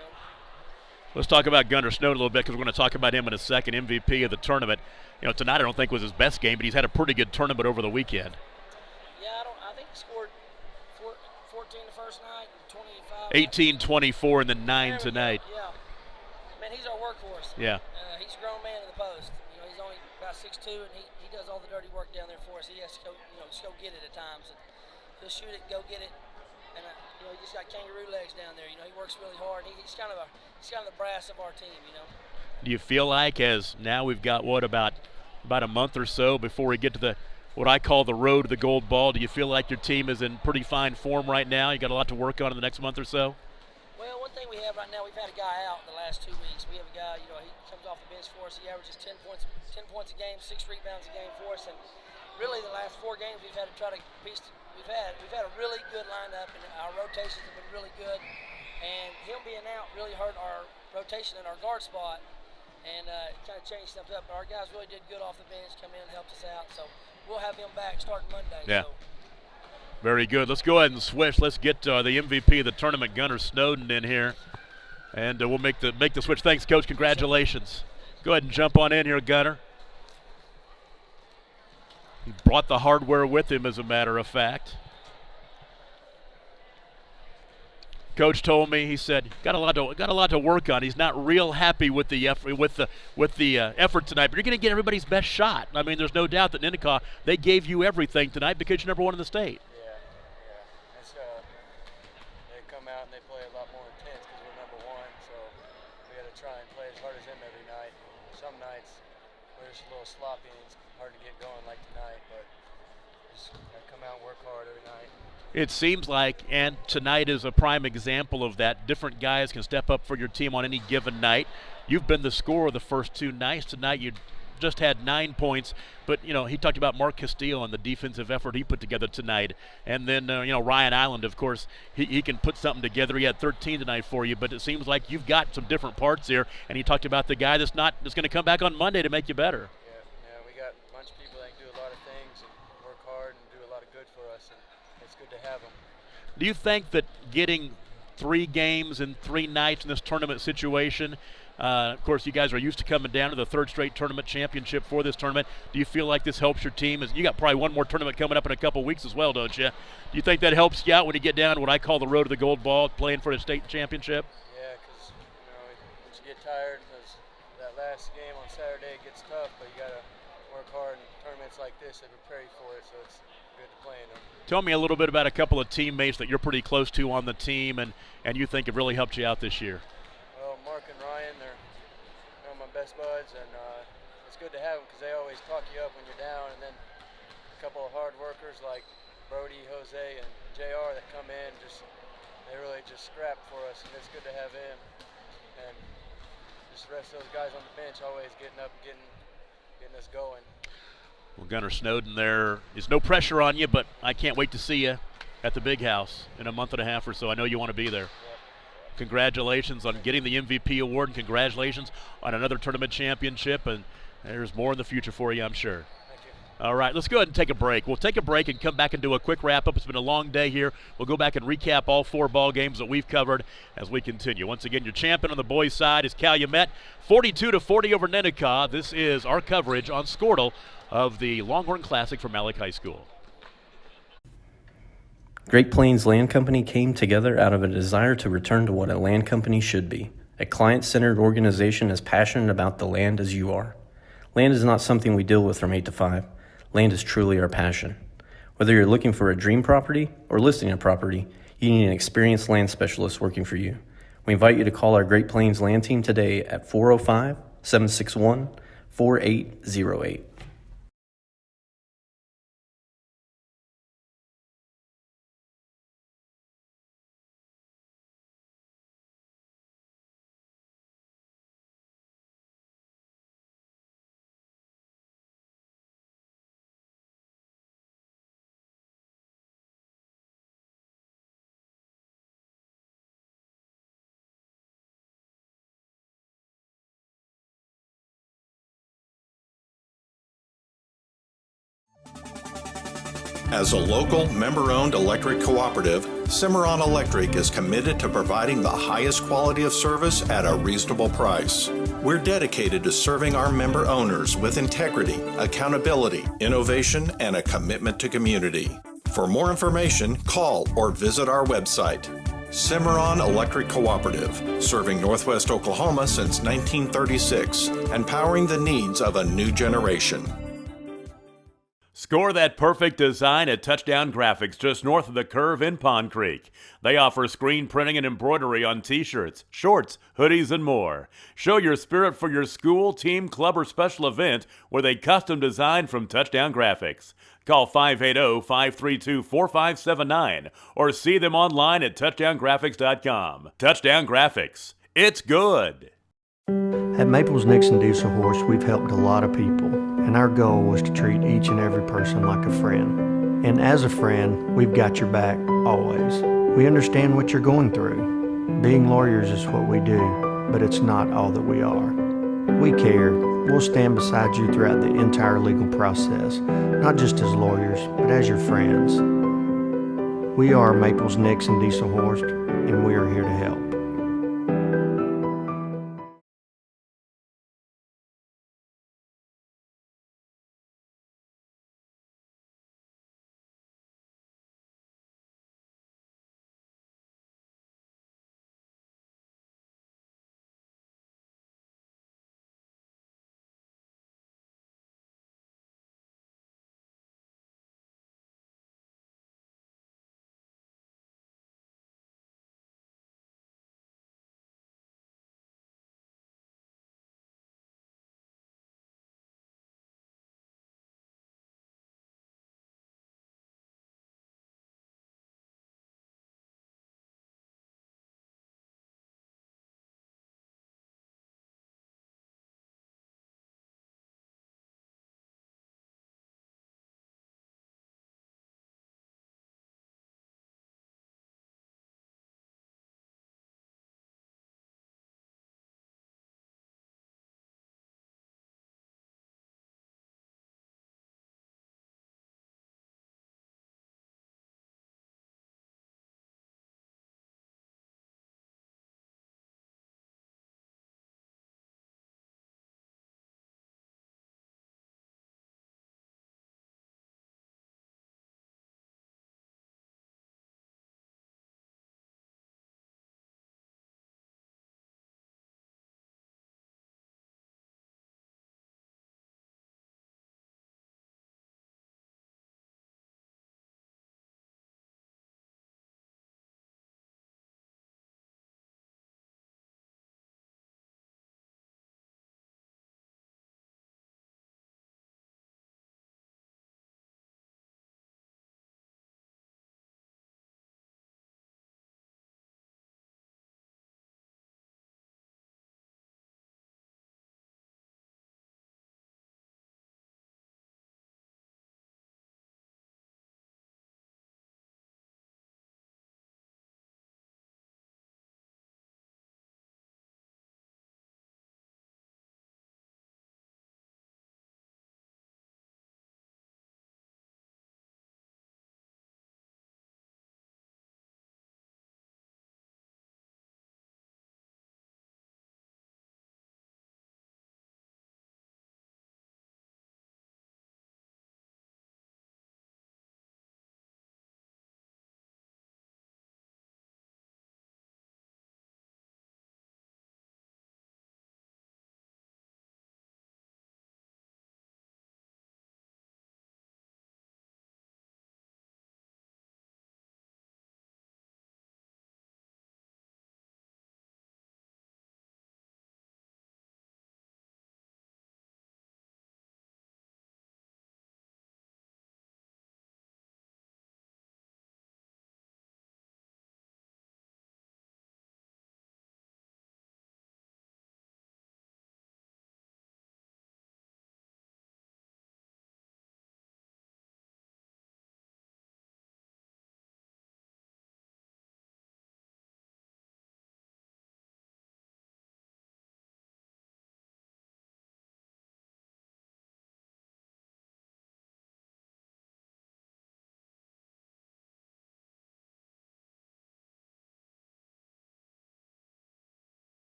Let's talk about Gunnar Snowden a little bit, because we're going to talk about him in a second. MVP of the tournament. Tonight I don't think was his best game, but he's had a pretty good tournament over the weekend. Yeah, I think he scored 14 the first night and 18, 25. 24, and then 9 tonight. Yeah, man, he's our workhorse. Yeah. He's a grown man in the post. He's only about 6'2", and he does all the dirty work down there for us. He has to go, just go get it at times. And he'll shoot it, go get it, and he just got kangaroo legs down there. He works really hard. He's kind of the brass of our team. Do you feel like, as now we've got about a month or so before we get to what I call the road to the gold ball, do you feel like your team is in pretty fine form right now? You got a lot to work on in the next month or so? Well, one thing we have right now, we've had a guy out the last 2 weeks. We have a guy, he comes off the bench for us. He averages 10 points a game, 6 rebounds a game for us. And really, the last 4 games, we've had to try to piece. We've had a really good lineup, and our rotations have been really good. And him being out really hurt our rotation in our guard spot, and kind of changed stuff up. But our guys really did good off the bench, come in and helped us out. So we'll have him back starting Monday. Yeah. So. Very good. Let's go ahead and switch. Let's get the MVP of the tournament, Gunnar Snowden, in here, and we'll make the switch. Thanks, Coach. Congratulations. Go ahead and jump on in here, Gunnar. He brought the hardware with him, as a matter of fact. Coach told me, he said, got a lot to work on. He's not real happy with the effort tonight, but you're going to get everybody's best shot. I mean, there's no doubt that Ninnekah, they gave you everything tonight because you're number 1 in the state. They come out and they play a lot more intense because we're number 1, so we got to try and play as hard as them every night. Some nights we're just a little sloppy and it's hard to get going like tonight, but just got to come out and work hard every night. It seems like, and tonight is a prime example of that, different guys can step up for your team on any given night. You've been the scorer the first 2 nights. Tonight you just had 9 points, but he talked about Mark Castillo and the defensive effort he put together tonight. And then Ryan Island, of course, he can put something together. He had 13 tonight for you, but it seems like you've got some different parts here. And he talked about the guy that's going to come back on Monday to make you better. Yeah, we got a bunch of people that can do a lot of things and work hard and do a lot of good for us, and it's good to have them. Do you think that getting 3 games in 3 nights in this tournament situation, of course, you guys are used to coming down to the 3rd straight tournament championship for this tournament. Do you feel like this helps your team? You got probably one more tournament coming up in a couple weeks as well, don't you? Do you think that helps you out when you get down to what I call the road to the gold ball, playing for the state championship? Yeah, because once you get tired, that last game on Saturday it gets tough, but you got to work hard in tournaments like this and prepare for it, so it's good to play in them. Tell me a little bit about a couple of teammates that you're pretty close to on the team and you think have really helped you out this year. Well, Mark and Ryan, they're my best buds, and it's good to have them because they always talk you up when you're down. And then a couple of hard workers like Brody, Jose, and JR that come in, they really just scrap for us, and it's good to have him. And just the rest of those guys on the bench always getting up, getting us going. Well, Gunnar Snowden, there is no pressure on you, but I can't wait to see you at the big house in a month and a half or so. I know you want to be there. Congratulations on getting the MVP award, and congratulations on another tournament championship, and there's more in the future for you, I'm sure. Thank you. All right, let's go ahead and take a break. We'll take a break and come back and do a quick wrap-up. It's been a long day here. We'll go back and recap all 4 ball games that we've covered as we continue. Once again, your champion on the boys' side is Calumet, 42-40 over Ninnekah. This is our coverage on Squirtle of the Longhorn Classic from Malek High School. Great Plains Land Company came together out of a desire to return to what a land company should be, a client-centered organization as passionate about the land as you are. Land is not something we deal with from 8 to 5. Land is truly our passion. Whether you're looking for a dream property or listing a property, you need an experienced land specialist working for you. We invite you to call our Great Plains Land Team today at 405-761-4808. As a local, member-owned electric cooperative, Cimarron Electric is committed to providing the highest quality of service at a reasonable price. We're dedicated to serving our member owners with integrity, accountability, innovation, and a commitment to community. For more information, call or visit our website. Cimarron Electric Cooperative, serving Northwest Oklahoma since 1936 and powering the needs of a new generation. Score that perfect design at Touchdown Graphics just north of the curve in Pond Creek. They offer screen printing and embroidery on t-shirts, shorts, hoodies, and more. Show your spirit for your school, team, club, or special event with a custom design from Touchdown Graphics. Call 580-532-4579 or see them online at touchdowngraphics.com. Touchdown Graphics. It's good. At Maples Nixon Diesel Horse, we've helped a lot of people, and our goal was to treat each and every person like a friend. And as a friend, we've got your back always. We understand what you're going through. Being lawyers is what we do, but it's not all that we are. We care. We'll stand beside you throughout the entire legal process, not just as lawyers, but as your friends. We are Maples Nixon Diesel Horse, and we are here to help.